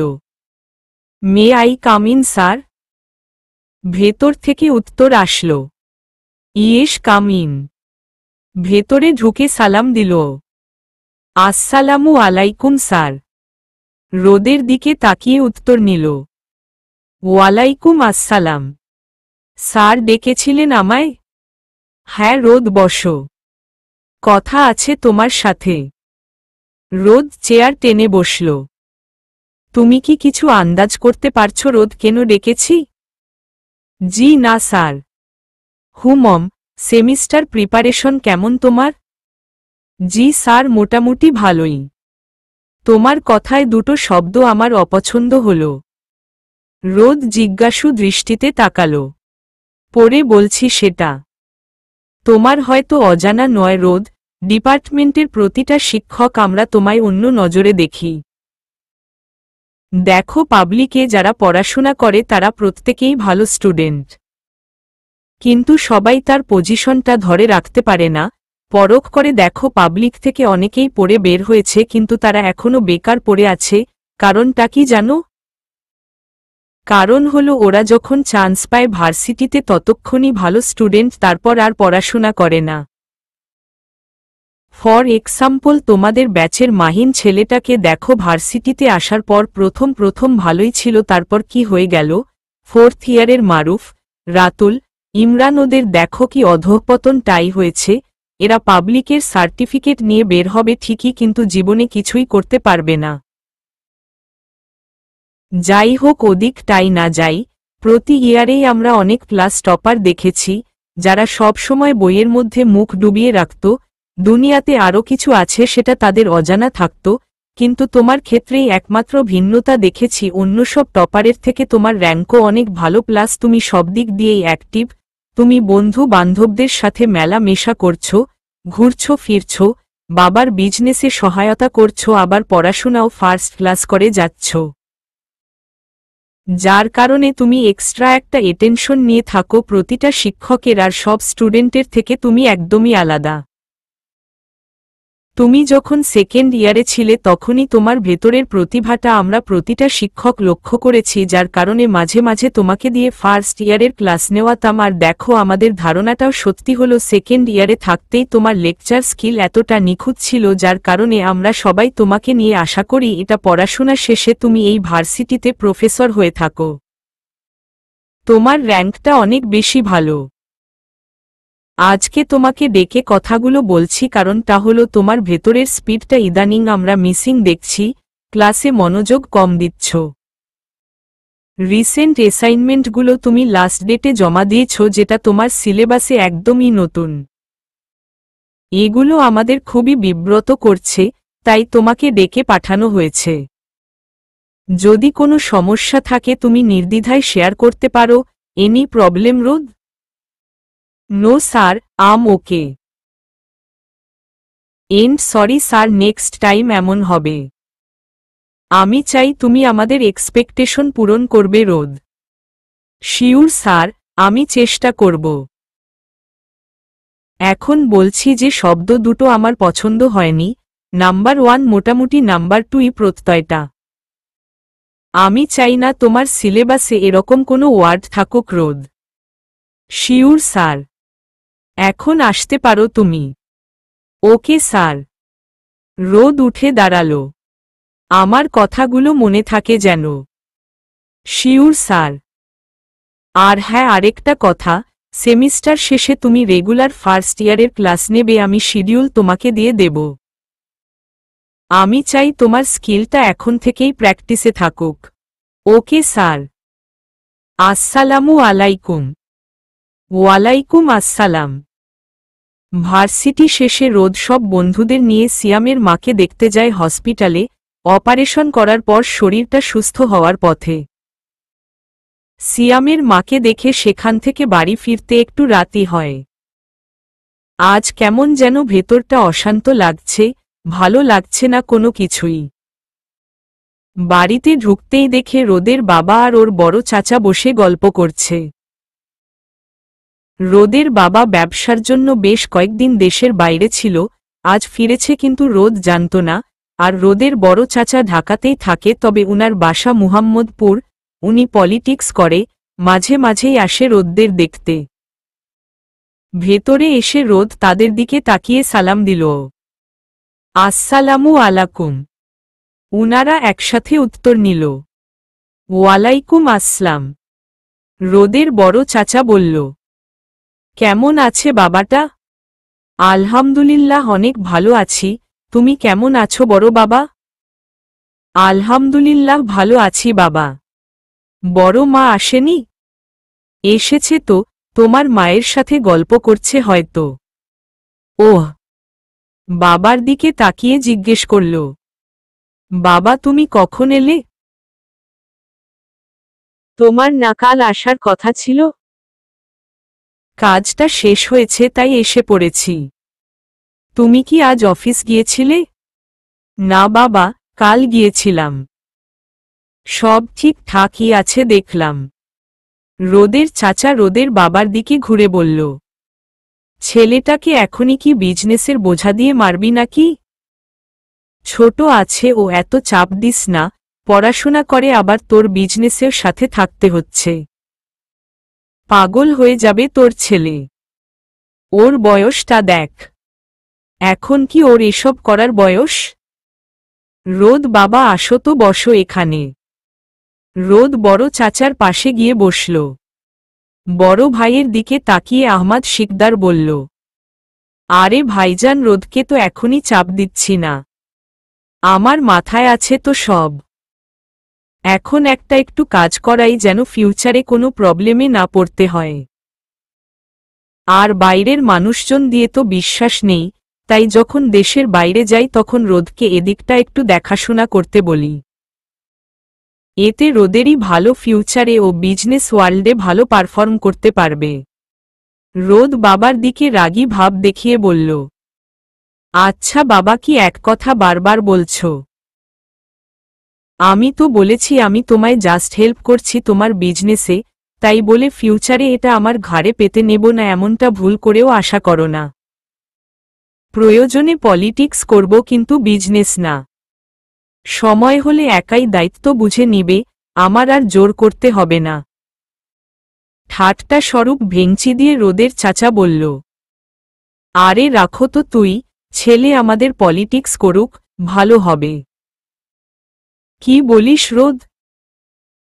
may I come in sir? ভেতর থেকে উত্তর আসল, ইয়েস কাম ইন। ভেতরে ঢুকে সালাম দিল, আসসালামু আলাইকুম স্যার। রোদের দিকে তাকিয়ে উত্তর নিল, ওয়ালাইকুম আসসালাম। স্যার ডেকেছিলেন আমায়? হ্যাঁ রোদ, বসো, কথা আছে তোমার সাথে। রোদ চেয়ার টেনে বসল। তুমি কি কিছু আন্দাজ করতে পারছো রোদ কেন ডেকেছি? জি না স্যার। হুমম, সেমিস্টার প্রিপারেশন কেমন তোমার? জি স্যার, মোটামুটি ভালোই। তোমার কথায় দুটো শব্দ আমার অপছন্দ হল। রোদ জিজ্ঞাসু দৃষ্টিতে তাকাল। পরে বলছি সেটা। তোমার হয়তো অজানা নয় রোদ, ডিপার্টমেন্টের প্রতিটা শিক্ষক আমরা তোমায় অন্য নজরে দেখি। দেখো, পাবলিকে যারা পড়াশোনা করে তারা প্রত্যেকেই ভালো স্টুডেন্ট, কিন্তু সবাই তার পজিশনটা ধরে রাখতে পারে না। পরখ করে দেখো পাবলিক থেকে অনেকেই পড়ে বের হয়েছে কিন্তু তারা এখনো বেকার পড়ে আছে। কারণটা কি জানো? কারণ হলো ওরা যখন চান্স পায় ভার্সিটিতে ততক্ষণই ভালো স্টুডেন্ট, তারপর আর পড়াশোনা করে না। ফর এক্সাম্পল তোমাদের ব্যাচের মাহিন ছেলেটাকে দেখো, ভার্সিটিতে আসার পর প্রথম ভালোই ছিল, তারপর কি হয়ে গেল? ফোর্থ ইয়ারের মারুফ, রাতুল, ইমরান, ওদের দেখো কি অধঃপতনটাই হয়েছে। এরা পাবলিকের সার্টিফিকেট নিয়ে বের হবে ঠিকই কিন্তু জীবনে কিছুই করতে পারবে না। যাই হোক, ওদিকটাই না যাই। প্রতি ইয়ারেই আমরা অনেক ক্লাস টপার দেখেছি যারা সব সময় বইয়ের মধ্যে মুখ ডুবিয়ে রাখত। দুনিয়াতে আরও কিছু আছে সেটা তাদের অজানা থাকত, কিন্তু তোমার ক্ষেত্রেই একমাত্র ভিন্নতা দেখেছি। অন্য সব টপারের থেকে তোমার র্যাঙ্কও অনেক ভালো, প্লাস তুমি সব দিক দিয়েই অ্যাক্টিভ। তুমি বন্ধু বান্ধবদের সাথে মেলা মেশা করছো, ঘুরছো ফিরছো, বাবার বিজনেসে সহায়তা করছো, আবার পড়াশোনাও ফার্স্ট ক্লাস করে যাচ্ছ, যার কারণে তুমি এক্সট্রা একটা অ্যাটেনশন নিয়ে থাকো প্রতিটা শিক্ষকের, আর সব স্টুডেন্টের থেকে তুমি একদমই আলাদা। তুমি যখন সেকেন্ড ইয়ারে ছিলে তখনই তোমার ভেতরের প্রতিভাটা আমরা প্রতিটা শিক্ষক লক্ষ্য করেছি, যার কারণে মাঝে মাঝে তোমাকে দিয়ে ফার্স্ট ইয়ারের ক্লাস নেওয়াতাম। আর দেখো, আমাদের ধারণাটাও সত্যি হলো, সেকেন্ড ইয়ারে থাকতেই তোমার লেকচার স্কিল এতটা নিখুঁত ছিল, যার কারণে আমরা সবাই তোমাকে নিয়ে আশা করি এটা পড়াশোনা শেষে তুমি এই ভার্সিটিতে প্রফেসর হয়ে থাকো। তোমার র্যাঙ্কটা অনেক বেশি ভালো। আজকে তোমাকে ডেকে কথাগুলো বলছি কারণটা হলো তোমার ভেতরের স্পিডটা ইদানিং আমরা মিসিং দেখছি, ক্লাসে মনোযোগ কম দিচ্ছ। রিসেন্ট অ্যাসাইনমেন্টগুলো তুমি লাস্ট ডেটে জমা দিয়েছ, যেটা তোমার সিলেবাসে একদমই নতুন। এগুলো আমাদের খুবই বিব্রত করছে, তাই তোমাকে ডেকে পাঠানো হয়েছে। যদি কোনো সমস্যা থাকে তুমি নির্দ্বিধায় শেয়ার করতে পারো। Any problem Rod? No sir, I'm okay. And sorry sir, next time এমন হবে। আমি চাই তুমি আমাদের এক্সপেকটেশন পূরণ করবে রোদ। শিওর স্যার, আমি চেষ্টা করব। এখন বলছি যে শব্দ দুটো আমার পছন্দ হয়নি। নাম্বার 1 মোটামুটি, নাম্বার 2 প্রত্যয়টা। আমি চাই না তোমার সিলেবাসে এরকম কোনো ওয়ার্ড থাকুক রোদ। Sure sir. এখন আসতে পারো তুমি। Okay sir. রোদ উঠে দাঁড়ালো। আমার কথাগুলো মনে থাকে যেন। Sure sir. আর হ্যাঁ, আরেকটা কথা, সেমিস্টার শেষে তুমি রেগুলার ফার্স্ট ইয়ারের ক্লাস নেবে, আমি শিডিউল তোমাকে দিয়ে দেব। আমি চাই তোমার স্কিলটা এখন থেকেই প্র্যাকটিসে থাকুক। Okay sir. আসসালামু আলাইকুম। ওয়ালাইকুম আসসালাম। ভার্সিটি শেষে রোদ সব বন্ধুদের নিয়ে সিয়ামের মাকে দেখতে যায় হসপিটালে, অপারেশন করার পর শরীরটা সুস্থ হওয়ার পথে। সিয়ামের মাকে দেখে সেখান থেকে বাড়ি ফিরতে একটু রাতই হয়। আজ কেমন যেন ভেতরটা অশান্ত লাগছে, ভালো লাগছে না কোনো কিছুই। বাড়িতে ঢুকতেই দেখে রোদের বাবা আর ওর বড় চাচা বসে গল্প করছে। রোদের বাবা ব্যবসার জন্য বেশ কয়েকদিন দেশের বাইরে ছিল, আজ ফিরেছে কিন্তু রোদ জানত না। আর রোদের বড় চাচা ঢাকাতেই থাকে, তবে উনার বাসা মুহাম্মদপুর। উনি পলিটিক্স করে, মাঝে মাঝেই আসে রোদদের দেখতে। ভেতরে এসে রোদ তাদের দিকে তাকিয়ে সালাম দিল। আসসালামু আলাইকুম। উনারা একসাথে উত্তর নিল। ওয়ালাইকুম আসসালাম। রোদের বড় চাচা বলল, কেমন আছে বাবাটা? আলহামদুলিল্লাহ, অনেক ভালো আছি। তুমি কেমন আছো বড় বাবা? আলহামদুলিল্লাহ ভালো আছি বাবা। বড় মা আসেনি? এসেছে তো, তোমার মায়ের সাথে গল্প করছে হয়তো। ওহ। বাবার দিকে তাকিয়ে জিজ্ঞেস করল, বাবা তুমি কখন এলে? তোমার না কাল আসার কথা ছিল? কাজটা শেষ হয়েছে তাই এসে পড়েছি। তুমি কি আজ অফিস গিয়েছিলে? না বাবা, কাল গিয়েছিলাম। সব ঠিকঠাকই আছে দেখলাম। রোদের চাচা রোদের বাবার দিকে ঘুরে বলল, ছেলেটাকে এখনই কি বিজনেসের বোঝা দিয়ে মারবি নাকি? ছোট আছে, ও এত চাপ দিস না, পড়াশোনা করে আবার তোর বিজনেসের সাথে থাকতে হচ্ছে। পাগল হয়ে যাবে তোর ছেলে। ওর বয়সটা দেখ, এখন কি ওর এসব করার বয়স? রোদ বাবা, আসো তো, বসো এখানে। রোদ বড় চাচার পাশে গিয়ে বসল। বড় ভাইয়ের দিকে তাকিয়ে আহমাদ শিকদার বলল, আরে ভাইজান, রোদকে তো এখনই চাপ দিচ্ছি না, আমার মাথায় আছে তো সব। এখন একটু কাজ করাই যেন ফিউচারে কোনো প্রবলেমে না পড়তে হয়। আর বাইরের মানুষজন দিয়ে তো বিশ্বাস নেই, তাই যখন দেশের বাইরে যাই তখন রোদকে এদিকটা একটু দেখাশোনা করতে বলি। এতে রোদেরই ভালো, ফিউচারে ও বিজনেস ওয়ার্ল্ডে ভালো পারফর্ম করতে পারবে। রোদ বাবার দিকে রাগী ভাব দেখিয়ে বলল, আচ্ছা বাবা, কি এক কথা বারবার বলছো? আমি তো বলেছি আমি তোমায় জাস্ট হেল্প করছি তোমার বিজনেসে, তাই বলে ফিউচারে এটা আমার ঘাড়ে পেতে নেব না এমনটা ভুল করেও আশা করো না। প্রয়োজনে পলিটিক্স করব, কিন্তু বিজনেস না। সময় হলে একাই দায়িত্ব বুঝে নিবে, আমার আর জোর করতে হবে না। ঠাট্টা স্বরূপ ভেঙচি দিয়ে রোদের চাচা বলল, আরে রাখো তো, তুই ছেলে আমাদের পলিটিক্স করুক, ভালো হবে। কি বলিস রোদ?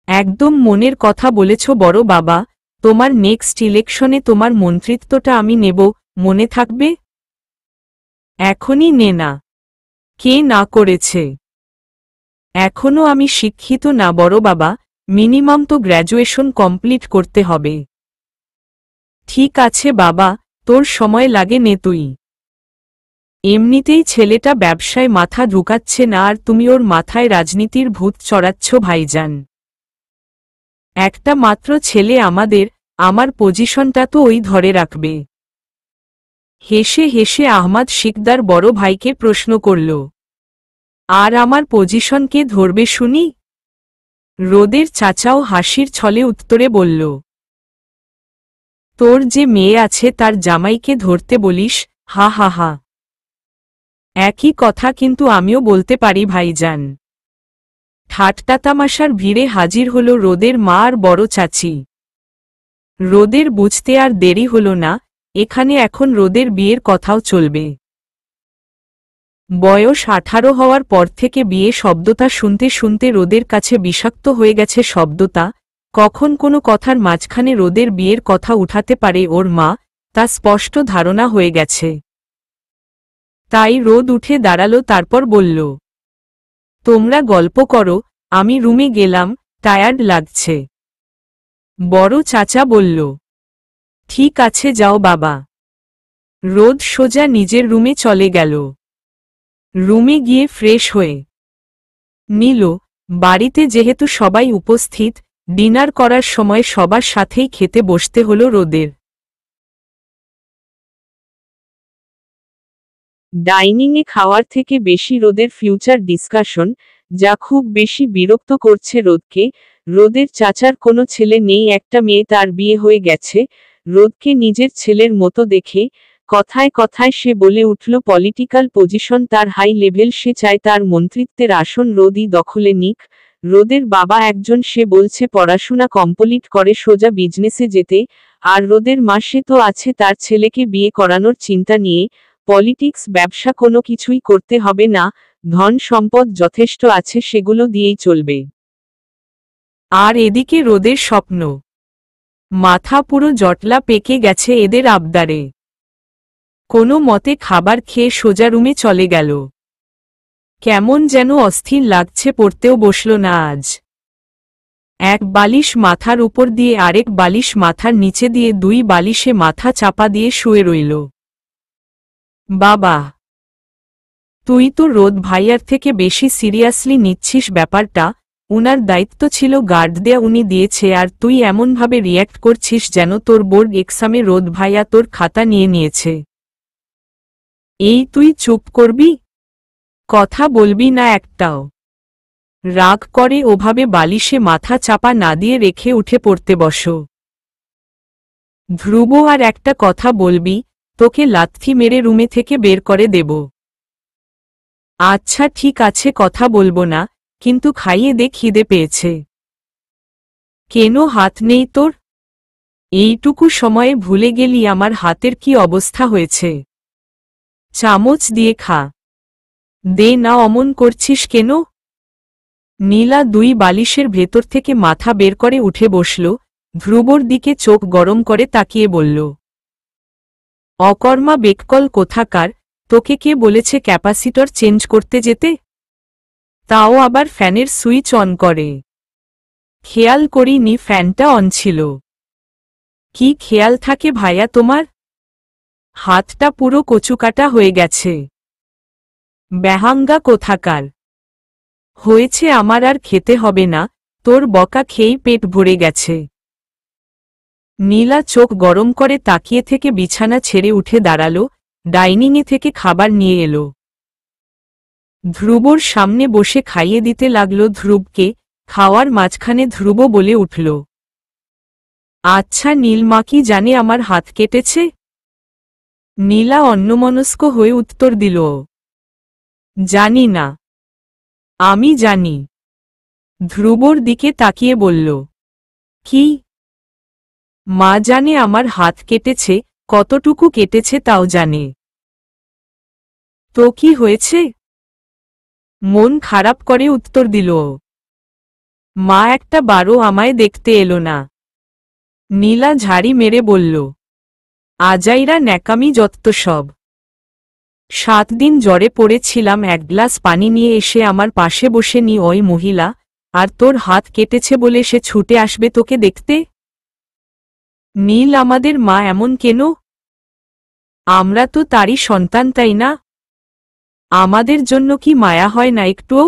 একদম মনের কথা বলেছ বড় বাবা, তোমার নেক্সট ইলেকশনে তোমার মন্ত্রিত্বটা আমি নেব, মনে থাকবে? এখনই নে না। কে না করেছে? এখনো আমি শিক্ষিত না বড় বাবা, মিনিমাম তো গ্র্যাজুয়েশন কমপ্লিট করতে হবে। ঠিক আছে বাবা, তোর সময় লাগে নে তুই। এমনিতেই ছেলেটা ব্যবসায় মাথা ঢুকাচ্ছে না, আর তুমি ওর মাথায় রাজনীতির ভূত চড়াচ্ছ ভাইজান। একটা মাত্র ছেলে আমাদের, আমার পজিশনটা তো ওই ধরে রাখবে। হেসে হেসে আহমাদ শিকদার বড় ভাইকে প্রশ্ন করল, আর আমার পজিশন কে ধরবে শুনি? রোদের চাচাও হাসির ছলে উত্তরে বলল, তোর যে মেয়ে আছে তার জামাইকে ধরতে বলিস, হা হা হা। একই কথা কিন্তু আমিও বলতে পারি ভাইজান। ঠাট্টা তামাশার ভিড়ে হাজির হল রোদের মা আর বড় চাচি। রোদের বুঝতে আর দেরি হল না, এখানে এখন রোদের বিয়ের কথাও চলবে। বয়স 18 হওয়ার পর থেকে বিয়ে শব্দটা শুনতে শুনতে রোদের কাছে বিষাক্ত হয়ে গেছে শব্দটা। কখন কোনো কথার মাঝখানে রোদের বিয়ের কথা উঠাতে পারে ওর মা, তা স্পষ্ট ধারণা হয়ে গেছে। তাই রোদ উঠে দাঁড়ালো, তারপর বলল, তোমরা গল্প করো, আমি রুমে গেলাম, টায়ার্ড লাগছে। বড় চাচা বলল, ঠিক আছে যাও বাবা। রোদ সোজা নিজের রুমে চলে গেল। রুমে গিয়ে ফ্রেশ হয়ে নিল। বাড়িতে যেহেতু সবাই উপস্থিত, ডিনার করার সময় সবার সাথেই খেতে বসতে হলো রোদের। ডাইনিংয়ে খাওয়ার থেকে বেশি রোদের ফিউচার ডিসকাশন, যা খুব বেশি বিরক্ত করছে রোদকে। রোদের চাচার কোনো ছেলে নেই, একটা মেয়ে, তার বিয়ে হয়ে গেছে। রোদকে নিজের ছেলের মতো দেখে কথায় কথায় সে বলে উঠল পলিটিক্যাল পজিশন তার হাই লেভেল, সে চায় তার মন্ত্রিত্বের আসন রোদই দখলে নিক। রোদের বাবা একজন, সে বলছে পড়াশোনা কমপ্লিট করে সোজা বিজনেসে যেতে। আর রোদের মা, সে তো আছে তার ছেলেকে বিয়ে করানোর চিন্তা নিয়ে। পলিটিক্স ব্যবসা কোনো কিছুই করতে হবে না, ধন সম্পদ যথেষ্ট আছে, সেগুলো দিয়েই চলবে। আর এদিকে রোদের স্বপ্ন, মাথা পুরো জটলা পেকে গেছে এদের আবদারে। কোনো মতে খাবার খেয়ে সোজা রুমে চলে গেল। কেমন যেন অস্থির লাগছে, পড়তেও বসল না আজ। এক বালিশ মাথার উপর দিয়ে আরেক বালিশ মাথার নিচে দিয়ে 2 বালিশে মাথা চাপা দিয়ে শুয়ে রইল। বাবা, তুই তো রোদ ভাইয়ার থেকে বেশি সিরিয়াসলি নিচ্ছিস ব্যাপারটা। উনার দায়িত্ব ছিল গার্ড দেয়া, উনি দিয়েছে, আর তুই এমনভাবে রিয়্যাক্ট করছিস যেন তোর বোর্ড এক্সামে রোদ ভাইয়া তোর খাতা নিয়ে নিয়েছে। এই তুই চুপ করবি? কথা বলবি না একটাও? রাগ করে ওভাবে বালিশে মাথা চাপা না দিয়ে রেখে উঠে পড়তে বসো। ধ্রুব, আর একটা কথা বলবি? তোকে লাথি মেরে রুমে থেকে বের করে দেব। আচ্ছা ঠিক আছে, কথা বলবো না, কিন্তু খাইয়ে দে, খিদে পেয়েছে। কেন হাত নেই তোর? এইটুকু সময়ে ভুলে গেলি আমার হাতের কি অবস্থা হয়েছে? চামচ দিয়ে খা। দে না, অমন করছিস কেন? নীলা দুই বালিশের ভেতর থেকে মাথা বের করে উঠে বসল, ধ্রুবর দিকে চোখ গরম করে তাকিয়ে বলল, অকর্মা বেককল কোথাকার, তোকে কে বলেছে ক্যাপাসিটর চেঞ্জ করতে যেতে? তাও আবার ফ্যানের সুইচ অন করে। খেয়াল করিনি ফ্যানটা অন ছিল। কি খেয়াল থাকে ভাইয়া তোমার? হাতটা পুরো কচুকাটা হয়ে গেছে। বেহাঙ্গা কোথাকার। হয়েছে, আমার আর খেতে হবে না, তোর বকা খেয়েই পেট ভরে গেছে। নীলা চোখ গরম করে তাকিয়ে থেকে বিছানা ছেড়ে উঠে দাঁড়াল, ডাইনিংয়ে থেকে খাবার নিয়ে এলো। ধ্রুবর সামনে বসে খাইয়ে দিতে লাগল ধ্রুবকে। খাওয়ার মাঝখানে ধ্রুব বলে উঠল, আচ্ছা নীলমা কি জানে আমার হাত কেটেছে? নীলা অন্যমনস্ক হয়ে উত্তর দিল, জানি না। আমি জানি। ধ্রুবর দিকে তাকিয়ে বলল, কি? মা জানে আমার হাত কেটেছে, কতটুকু কেটেছে তাও জানে। তো কি হয়েছে? মন খারাপ করে উত্তর দিল, মা একটা বারও আমায় দেখতে এলো না। নীলা ঝাড়ি মেরে বলল, আজাইরা ন্যাকামি যত্ত সব। 7 দিন জ্বরে পড়েছিলাম, এক গ্লাস পানি নিয়ে এসে আমার পাশে বসে নি ওই মহিলা, আর তোর হাত কেটেছে বলে সে ছুটে আসবে তোকে দেখতে? নীল, আমাদের মা এমন কেন? আমরা তো তারই সন্তান, তাই না? আমাদের জন্য কি মায়া হয় না একটুও?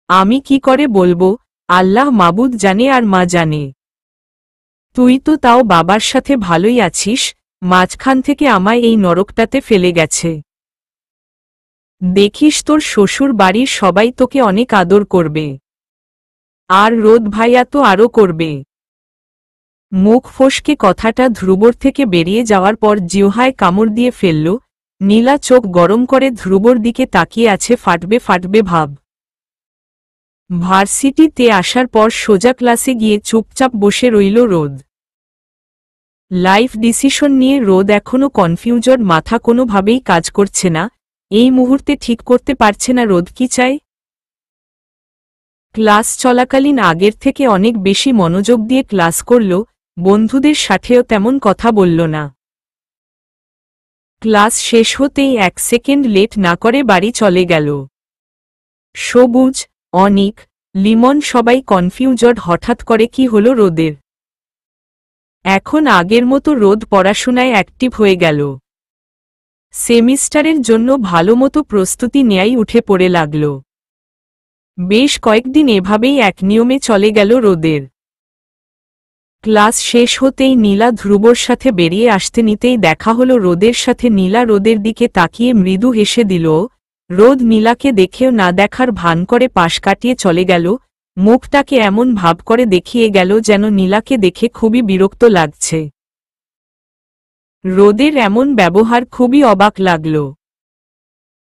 আমি কি করে বলবো, আল্লাহ মাবুদ জানে আর মা জানে। তুই তো তাও বাবার সাথে ভালোই আছিস, মাঝখান থেকে আমায় এই নরকটাতে ফেলে গেছে। দেখিস তোর শ্বশুর বাড়ির সবাই তোকে অনেক আদর করবে। আর রোদ ভাইয়া তো আরও করবে। মুখ ফসকে কথাটা ধ্রুবর থেকে বেরিয়ে যাওয়ার পর জিহ্বায় কামড় দিয়ে ফেলল। নীলা চোখ গরম করে ধ্রুবর দিকে তাকিয়ে আছে, ফাটবে ফাটবে ভাব। ভার্সিটিতে আসার পর সোজা ক্লাসে গিয়ে চুপচাপ বসে রইল রোদ। লাইফ ডিসিশন নিয়ে রোদ এখনও কনফিউজড, মাথা কোনোভাবেই কাজ করছে না। এই মুহূর্তে ঠিক করতে পারছে না রোদ কি চায়। ক্লাস চলাকালীন আগের থেকে অনেক বেশি মনোযোগ দিয়ে ক্লাস করল, বন্ধুদের সাথেও তেমন কথা বলল না। ক্লাস শেষ হতেই 1 সেকেন্ড লেট না করে বাড়ি চলে গেল। সবুজ, অনিক, লিমন সবাই কনফিউজড, হঠাৎ করে কি হলো রোদের। এখন আগের মতো রোদ পড়াশোনায় অ্যাক্টিভ হয়ে গেল। সেমিস্টারের জন্য ভালোমতো প্রস্তুতি নেয়াই উঠে পড়ে লাগল। বেশ কয়েকদিন এভাবেই এক নিয়মে চলে গেল রোদের। ক্লাস শেষ হতেই নীলা ধ্রুবর সাথে বেরিয়ে আসতে নিতেই দেখা হলো রোদের সাথে। নীলা রোদের দিকে তাকিয়ে মৃদু হেসে দিল। রোদ নীলাকে দেখেও না দেখার ভান করে পাশ কাটিয়ে চলে গেল, মুখটাকে এমন ভাব করে দেখিয়ে গেল যেন নীলাকে দেখে খুবই বিরক্ত লাগছে। রোদের এমন ব্যবহার খুবই অবাক লাগল।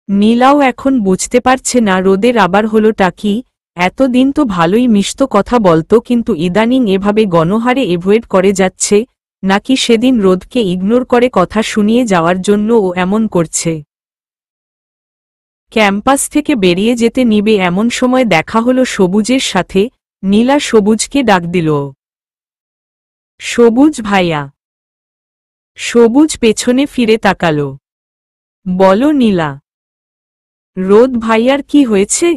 নীলাও এখন বুঝতে পারছে না রোদের আবার হলোটা কি। এতদিন তো ভালোই মিষ্ট কথা বলতো, কিন্তু ইদানিং এভাবে গণহারে এভয়েড করে যাচ্ছে, নাকি সেদিন রোদকে ইগনোর করে কথা শুনিয়ে যাওয়ার জন্য ও এমন করছে। ক্যাম্পাস থেকে বেরিয়ে যেতে নিবে এমন সময় দেখা হলো সবুজের সাথে। নীলা সবুজকে ডাক দিল, সবুজ ভাইয়া। সবুজ পেছনে ফিরে তাকাল। বলো নীলা। রোদ ভাইয়ার কি হয়েছে?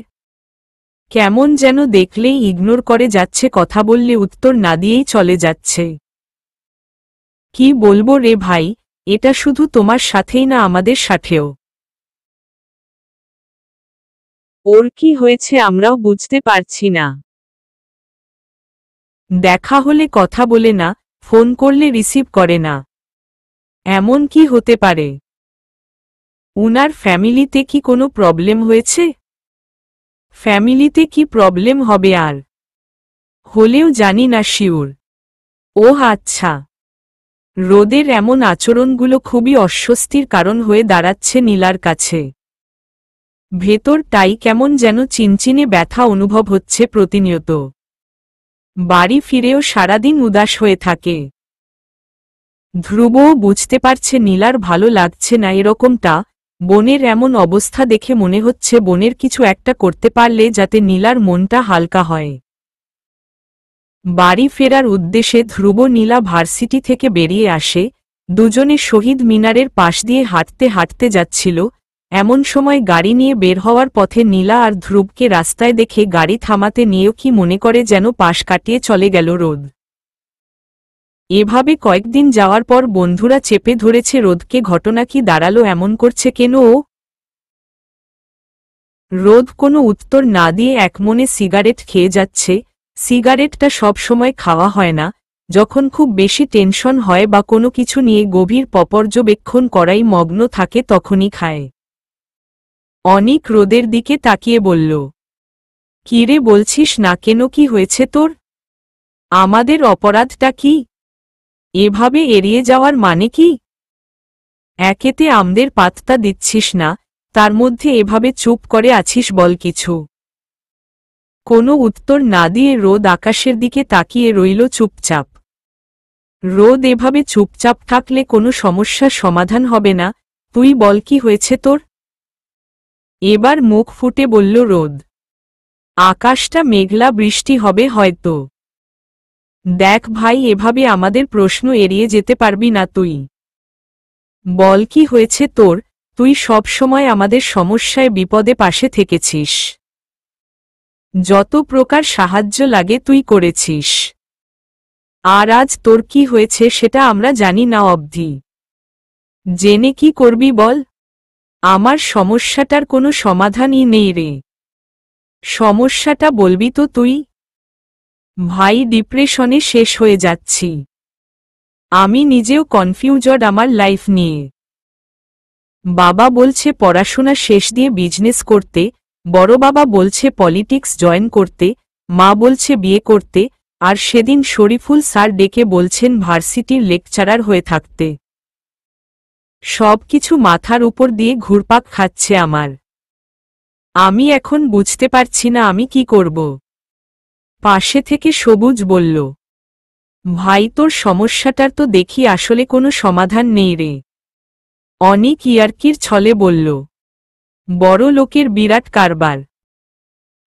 কেমন যেন দেখলেই ইগনোর করে যাচ্ছে, কথা বললে উত্তর না দিয়েই চলে যাচ্ছে। কি বলবো রে ভাই, এটা শুধু তোমার সাথেই না, আমাদের সাথেও। ওর কি হয়েছে আমরাও বুঝতে পারছি না। দেখা হলে কথা বলে না, ফোন করলে রিসিভ করে না। এমন কি হতে পারে? উনার ফ্যামিলিতে কি কোনো প্রবলেম হয়েছে? ফ্যামিলিতে কি প্রবলেম হবে আর? হলেও জানি না শিওর। ওহ আচ্ছা। রোদের এমন আচরণগুলো খুবই অস্বস্তির কারণ হয়ে দাঁড়াচ্ছে নীলার কাছে। ভেতরটাই কেমন যেন চিনচিনে ব্যথা অনুভব হচ্ছে প্রতিনিয়ত। বাড়ি ফিরেও সারাদিন উদাস হয়ে থাকে। ধ্রুবও বুঝতে পারছে নীলার ভালো লাগছে না এরকমটা। বোনের এমন অবস্থা দেখে মনে হচ্ছে বোনের কিছু একটা করতে পারলে যাতে নীলার মনটা হালকা হয়। বাড়ি ফেরার উদ্দেশ্যে ধ্রুব নীলা ভার্সিটি থেকে বেরিয়ে আসে। দুজনে শহীদ মিনারের পাশ দিয়ে হাঁটতে হাঁটতে যাচ্ছিল। এমন সময় গাড়ি নিয়ে বের হওয়ার পথে নীলা আর ধ্রুবকে রাস্তায় দেখে গাড়ি থামাতে নিয়েও কি মনে করে যেন পাশ কাটিয়ে চলে গেল রোদ। এভাবে কয়েকদিন যাওয়ার পর বন্ধুরা চেপে ধরেছে রোদকে। ঘটনা কি দাঁড়ালো, এমন করছে কেন ও? রোদ কোনো উত্তর না দিয়ে একমনে সিগারেট খেয়ে যাচ্ছে। সিগারেটটা সব সময় খাওয়া হয় না, যখন খুব বেশি টেনশন হয় বা কোনো কিছু নিয়ে গভীর পর্যবেক্ষণ করাই মগ্ন থাকে তখনই খায়। অনিক রোদের দিকে তাকিয়ে বলল, কিরে বলছিস না কেন, কি হয়েছে তোর? আমাদের অপরাধটা কি? এভাবে এড়িয়ে যাওয়ার মানে কি? একেতে আমাদের পাত্তা দিচ্ছিস না, তার মধ্যে এভাবে চুপ করে আছিস, বল কিছু। কোনো উত্তর না দিয়ে রোদ আকাশের দিকে তাকিয়ে রইল চুপচাপ। রোদ এভাবে চুপচাপ থাকলে কোনো সমস্যার সমাধান হবে না। তুই বল কি হয়েছে তোর? এবার মুখ ফুটে বলল রোদ। আকাশটা মেঘলা, বৃষ্টি হবে হয়তো। দেখ ভাই, এভাবে আমাদের প্রশ্ন এড়িয়ে যেতে পারবি না তুই। বল কি হয়েছে তোর? তুই সব সময় আমাদের সমস্যায় বিপদে পাশে থেকেছিস। যত প্রকার সাহায্য লাগে তুই করেছিস। আর আজ তোর কি হয়েছে সেটা আমরা জানি না অবধি। জেনে কি করবি বল? আমার সমস্যাটার কোনো সমাধানই নেই রে। সমস্যাটা বলবি তো তুই? ভাই, ডিপ্রেশনে শেষ হয়ে যাচ্ছি। আমি নিজেও কনফিউজড আমার লাইফ নিয়ে। বাবা বলছে পড়াশোনা শেষ দিয়ে বিজনেস করতে, বড় বাবা বলছে পলিটিক্স জয়েন করতে, মা বলছে বিয়ে করতে, আর সেদিন শরীফুল স্যার ডেকে বলছেন ভার্সিটির লেকচারার হয়ে থাকতে। সব কিছু মাথার উপর দিয়ে ঘুরপাক খাচ্ছে আমার। আমি এখন বুঝতে পারছি না আমি কি করব। পাশে থেকে সবুজ বলল, ভাই, তোর সমস্যাটার তো দেখি আসলে কোনো সমাধান নেই রে। অনিক ইয়ার্কির ছলে বলল, বড় লোকের বিরাট কারবার।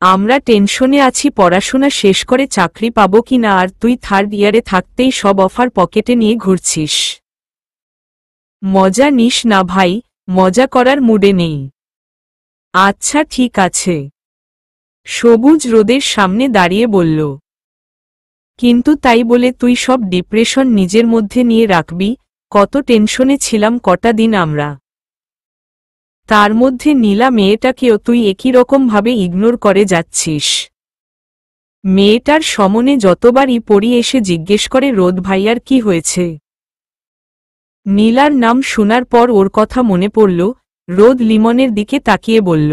আমরা টেনশনে আছি পড়াশোনা শেষ করে চাকরি পাবো কিনা, আর তুই থার্ড ইয়ারে থাকতেই সব অফার পকেটে নিয়ে ঘুরছিস। মজা নিস না ভাই, মজা করার মুডে নেই। আচ্ছা ঠিক আছে, সবুজ রোদের সামনে দাঁড়িয়ে বলল। কিন্তু তাই বলে তুই সব ডিপ্রেশন নিজের মধ্যে নিয়ে রাখবি? কত টেনশনে ছিলাম কটা দিন আমরা। তার মধ্যে নীলা মেয়েটাকেও তুই একই রকমভাবে ইগনোর করে যাচ্ছিস। মেয়েটার সমনে যতবারই পড়ি এসে জিজ্ঞেস করে রোদ ভাইয়ার কি হয়েছে। নীলার নাম শোনার পর ওর কথা মনে পড়ল। রোদ লিমনের দিকে তাকিয়ে বলল,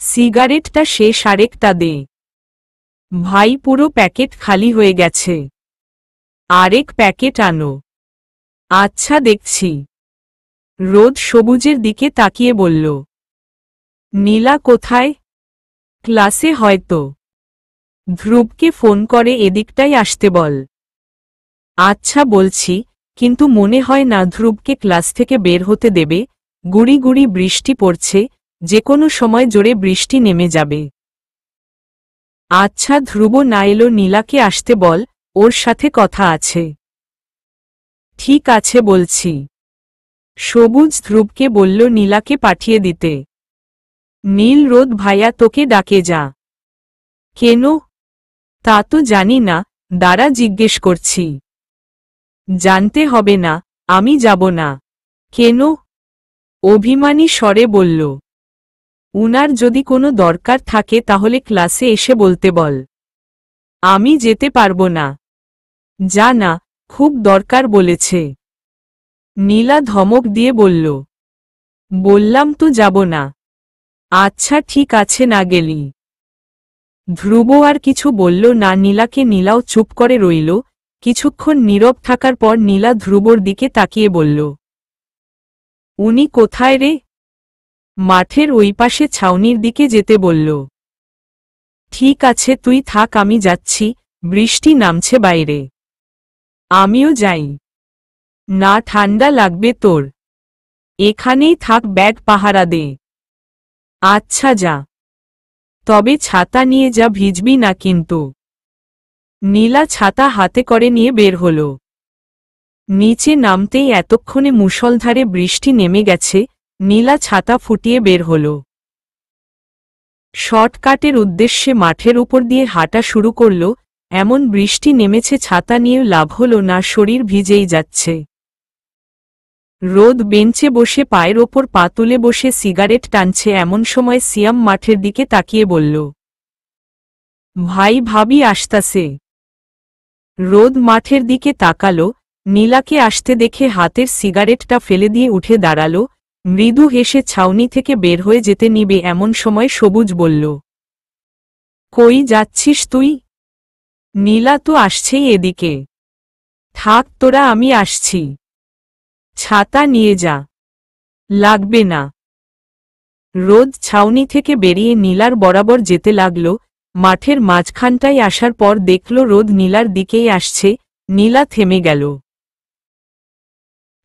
সিগারেটটা শেষ, আরেকটা দে। ভাই, পুরো প্যাকেট খালি হয়ে গেছে। আরেক প্যাকেট আনো। আচ্ছা দেখছি। রোদ সবুজের দিকে তাকিয়ে বলল, নীলা কোথায়? ক্লাসে হয়তো। ধ্রুবকে ফোন করে এদিকটাই আসতে বল। আচ্ছা বলছি, কিন্তু মনে হয় না ধ্রুবকে ক্লাস থেকে বের হতে দেবে। গুড়ি গুড়ি বৃষ্টি পড়ছে, যে কোনো সময় জোরে বৃষ্টি নেমে যাবে। আচ্ছা, ধ্রুব না এলো নীলাকে আসতে বল, ওর সাথে কথা আছে। ঠিক আছে বলছি। সবুজ ধ্রুবকে বলল নীলাকে পাঠিয়ে দিতে। নীল, রোদ ভাইয়া তোকে ডাকে যা। কেন? তা তো জানি না, দাঁড়া জিজ্ঞেস করছি। জানতে হবে না, আমি যাব না। কেন? অভিমানী স্বরে বলল, উনার যদি কোনো দরকার থাকে তাহলে ক্লাসে এসে বলতে বল। আমি যেতে পারবো না। যা না, খুব দরকার বলেছে। নীলা ধমক দিয়ে বলল, বললাম তো যাব না। আচ্ছা ঠিক আছে, না গেলি। ধ্রুব আর কিছু বলল না। নীলাও চুপ করে রইল। কিছুক্ষণ নীরব থাকার পর নীলা ধ্রুবর দিকে তাকিয়ে বলল, উনি কোথায় রে? মাঠের ওই পাশে ছাউনির দিকে যেতে বলল। ঠিক আছে তুই থাক, আমি যাচ্ছি, বৃষ্টি নামছে বাইরে। আমিও যাই। না, ঠান্ডা লাগবে তোর। এখানেই থাক, ব্যাগ পাহারা দে। আচ্ছা যা, তবে ছাতা নিয়ে যা, ভিজবি না কিন্তু। নীলা ছাতা হাতে করে নিয়ে বের হল। নিচে নামতেই এতক্ষণে মুষলধারে বৃষ্টি নেমে গেছে। নীলা ছাতা ফুটিয়ে বের হল। শর্টকাটের উদ্দেশ্যে মাঠের উপর দিয়ে হাঁটা শুরু করল। এমন বৃষ্টি নেমেছে, ছাতা নিয়েও লাভ হল না, শরীর ভিজেই যাচ্ছে। রোদ বেঞ্চে বসে পায়ের ওপর পা তুলে বসে সিগারেট টানছে। এমন সময় সিয়াম মাঠের দিকে তাকিয়ে বলল, ভাই ভাবি আসতাছে। রোদ মাঠের দিকে তাকালো। নীলাকে আসতে দেখে হাতের সিগারেটটা ফেলে দিয়ে উঠে দাঁড়াল। মৃদু হেসে ছাউনি থেকে বের হয়ে যেতে নিবে এমন সময় সবুজ বলল, কই যাচ্ছিস তুই? নীলা তো আসছেই এদিকে। থাক তোরা, আমি আসছি। ছাতা নিয়ে যা। লাগবে না। রোদ ছাউনি থেকে বেরিয়ে নীলার বরাবর যেতে লাগল। মাঠের মাঝখানটায় আসার পর দেখল রোদ নীলার দিকেই আসছে। নীলা থেমে গেল।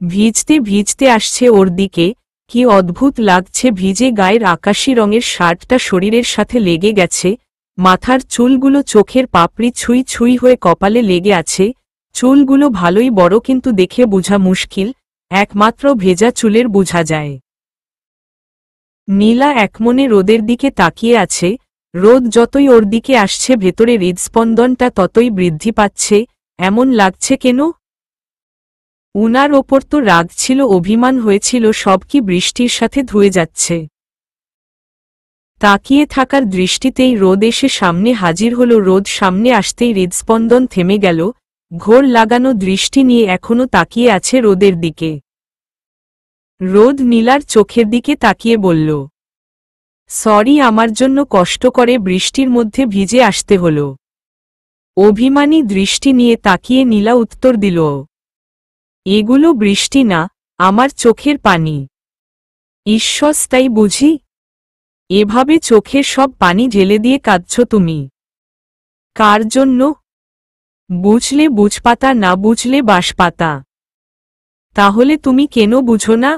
ভিজতে ভিজতে আসছে ওর দিকে। কি অদ্ভুত লাগছে, ভিজে গায়ের আকাশি রঙের শার্টটা শরীরের সাথে লেগে গেছে। মাথার চুলগুলো চোখের পাপড়ি ছুঁই ছুঁই হয়ে কপালে লেগে আছে। চুলগুলো ভালোই বড়, কিন্তু দেখে বোঝা মুশকিল, একমাত্র ভেজা চুলের বোঝা যায়। নীলা একমনে রোদের দিকে তাকিয়ে আছে। রোদ যতই ওর দিকে আসছে ভেতরে হৃদস্পন্দনটা ততই বৃদ্ধি পাচ্ছে। এমন লাগছে কেন? উনার ওপর তো রাগ ছিল, অভিমান হয়েছিল, সব কি বৃষ্টির সাথে ধুয়ে যাচ্ছে। তাকিয়ে থাকার দৃষ্টিতেই রোদ এসে সামনে হাজির হল। রোদ সামনে আসতেই হৃদস্পন্দন থেমে গেল। ঘোর লাগানো দৃষ্টি নিয়ে এখনো তাকিয়ে আছে রোদের দিকে। রোদ নীলার চোখের দিকে তাকিয়ে বলল, সরি, আমার জন্য কষ্ট করে বৃষ্টির মধ্যে ভিজে আসতে হল। অভিমানী দৃষ্টি নিয়ে তাকিয়ে নীলা উত্তর দিল, এগুলো বৃষ্টি না, আমার চোখের পানি। ঈশ্বর, তাই বুঝি? এভাবে চোখের সব পানি ঢেলে দিয়ে কাঁদছ তুমি? কার জন্য? বুঝলে বুঝপাতা, না বুঝলে বাঁশপাতা। তাহলে তুমি কেন বুঝো না?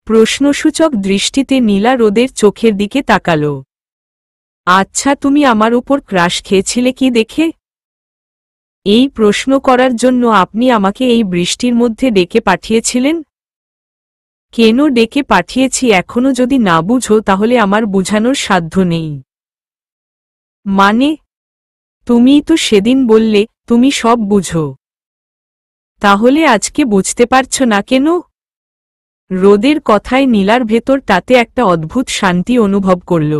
প্রশ্নসূচক দৃষ্টিতে নীলা রোদের চোখের দিকে তাকাল। আচ্ছা, তুমি আমার উপর ক্রাশ খেয়েছিলে কি দেখে? এই প্রশ্ন করার জন্য আপনি আমাকে এই বৃষ্টির মধ্যে ডেকে পাঠিয়েছিলেন? কেন ডেকে পাঠিয়েছি এখনো যদি না বুঝো তাহলে আমার বুঝানোর সাধ্য নেই। মানে? তুমিই তো সেদিন বললে তুমি সব বুঝো। তাহলে আজকে বুঝতে পারছো না কেন? রোদের কথায় নীলার ভেতর তাতে একটা অদ্ভুত শান্তি অনুভব করল।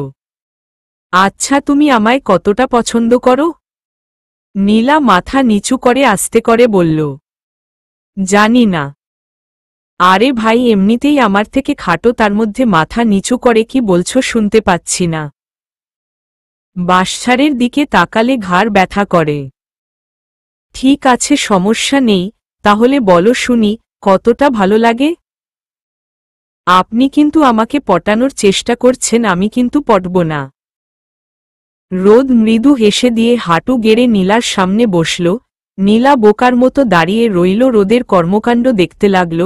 আচ্ছা, তুমি আমায় কতটা পছন্দ করো? নীলা মাথা নিচু করে আস্তে করে বলল, জানি না। আরে ভাই, এমনিতেই আমার থেকে খাটো, তার মধ্যে মাথা নিচু করে কি বলছো শুনতে পাচ্ছি না। বাঁশঝাড়ের দিকে তাকালে ঘাড় ব্যথা করে। ঠিক আছে, সমস্যা নেই, তাহলে বলো শুনি, কতটা ভালো লাগে? আপনি কিন্তু আমাকে পটানোর চেষ্টা করছেন, আমি কিন্তু পটব না। রোদ মৃদু হেসে দিয়ে হাঁটু গেড়ে নীলার সামনে বসল। নীলা বোকার মতো দাঁড়িয়ে রইল, রোদের কর্মকাণ্ড দেখতে লাগল।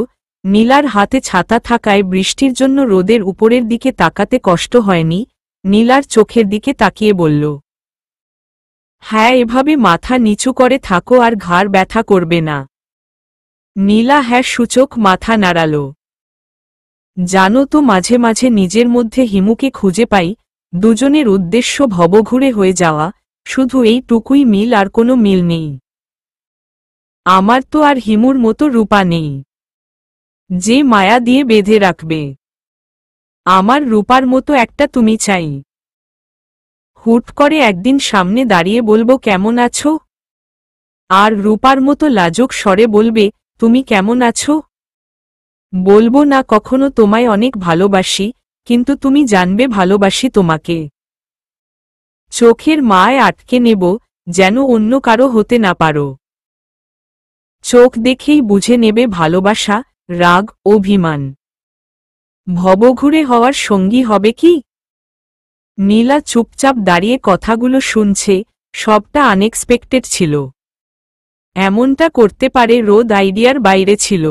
নীলার হাতে ছাতা থাকায় বৃষ্টির জন্য রোদের উপরের দিকে তাকাতে কষ্ট হয়নি। নীলার চোখের দিকে তাকিয়ে বলল, হ্যাঁ, এভাবে মাথা নিচু করে থাকো আর ঘাড় ব্যথা করবে না। নীলা হ্যাঁ সূচক মাথা নাড়াল। জানো তো, মাঝে মাঝে নিজের মধ্যে হিমুকে খুঁজে পাই। দুজনের উদ্দেশ্য ভবঘুরে হয়ে যাওয়া, শুধু এইটুকুই মিল, আর কোনো মিল নেই। আমার তো আর হিমুর মতো রূপা নেই যে মায়া দিয়ে বেঁধে রাখবে। আমার রূপার মতো একটা তুমি চাই। হুট করে একদিন সামনে দাঁড়িয়ে বলবো কেমন আছো, আর রূপার মতো লাজুক স্বরে বলবে তুমি কেমন আছো। বলবো না কখনো তোমায় অনেক ভালোবাসি, কিন্তু তুমি জানবে ভালোবাসি তোমাকে। চোখের মায় আটকে নেব, যেন অন্য কারো হতে না পারো। চোখ দেখেই বুঝে নেবে ভালোবাসা, রাগ, অভিমান। ভবঘুরে হওয়ার সঙ্গী হবে কি? নীলা চুপচাপ দাঁড়িয়ে কথাগুলো শুনছে, সবটা আনএক্সপেক্টেড ছিল। এমনটা করতে পারে রোদ আইডিয়ার বাইরে ছিল।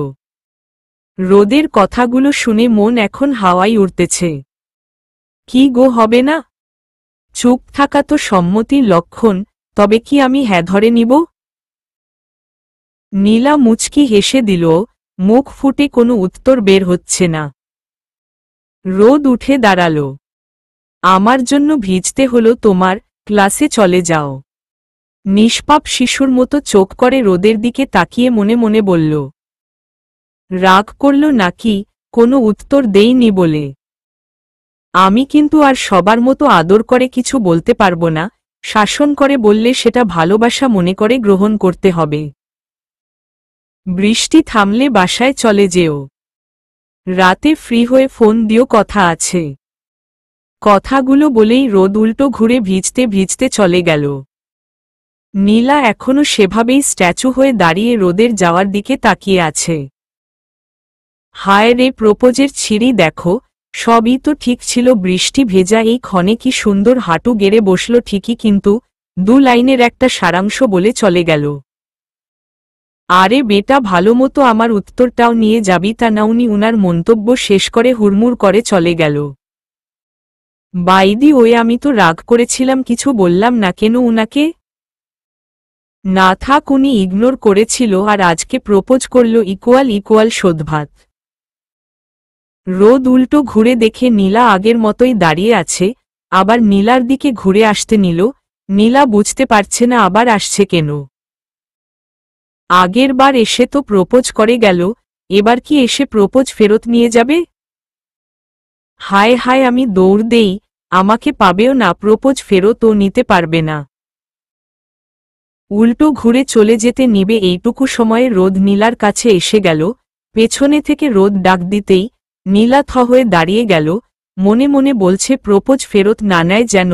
রোদের কথাগুলো শুনে মন এখন হাওয়ায় উড়তেছে। কি গো, হবে না? চুপ থাকা তো সম্মতির লক্ষণ, তবে কি আমি হ্যাঁ ধরে নিব? নীলা মুচকি হেসে দিল, মুখ ফুটে কোনো উত্তর বের হচ্ছে না। রোদ উঠে দাঁড়াল। আমার জন্য ভিজতে হলো তোমার, ক্লাসে চলে যাও। নিষ্পাপ শিশুর মতো চোখ করে রোদের দিকে তাকিয়ে মনে মনে বলল। রাগ করল নাকি, কোনো উত্তর দেইনি বলে? আমি কিন্তু আর সবার মতো আদর করে কিছু বলতে পারবো না, শাসন করে বললে সেটা ভালোবাসা মনে করে গ্রহণ করতে হবে। বৃষ্টি থামলে বাসায় চলে যেও। রাতে ফ্রি হয়ে ফোন দিও, কথা আছে। কথাগুলো বলেই রোদ উল্টো ঘুরে ভিজতে ভিজতে চলে গেল। নীলা এখনো সেভাবেই স্ট্যাচু হয়ে দাঁড়িয়ে রোদের যাওয়ার দিকে তাকিয়ে আছে। হায় রে, প্রপোজের ছিঁড়ি দেখো, সবই তো ঠিক ছিল। বৃষ্টি ভেজা এই ক্ষণে কি সুন্দর হাঁটু গেড়ে বসল ঠিকই, কিন্তু 2 লাইনের একটা সারাংশ বলে চলে গেল। আরে বেটা, ভালো মতো আমার উত্তরটাও নিয়ে যাবি তা নাউনি। উনার মন্তব্য শেষ করে হুড়মুড় করে চলে গেল। বাইদি ওয়ে, আমি তো রাগ করেছিলাম, কিছু বললাম না কেন উনাকে? না থাক, উনি ইগনোর করেছিল আর আজকে প্রপোজ করল, ইকুয়াল শোধভাত। রোদ উল্টো ঘুরে দেখে নীলা আগের মতোই দাঁড়িয়ে আছে, আবার নীলার দিকে ঘুরে আসতে নিল। নীলা বুঝতে পারছে না আবার আসছে কেন। আগের বার এসে তো প্রপোজ করে গেল, এবার কি এসে প্রপোজ ফেরত নিয়ে যাবে? হায় হায়, আমি দৌড় দেই, আমাকে পাবেও না, প্রপোজ ফেরতও নিতে পারবে না। উল্টো ঘুরে চলে যেতে নিবে এইটুকু সময়ে রোদ নীলার কাছে এসে গেল। পেছনে থেকে রোদ ডাক দিতেই নীলা থ হয়ে দাঁড়িয়ে গেল, মনে মনে বলছে প্রপোজ ফেরত না নেয় যেন।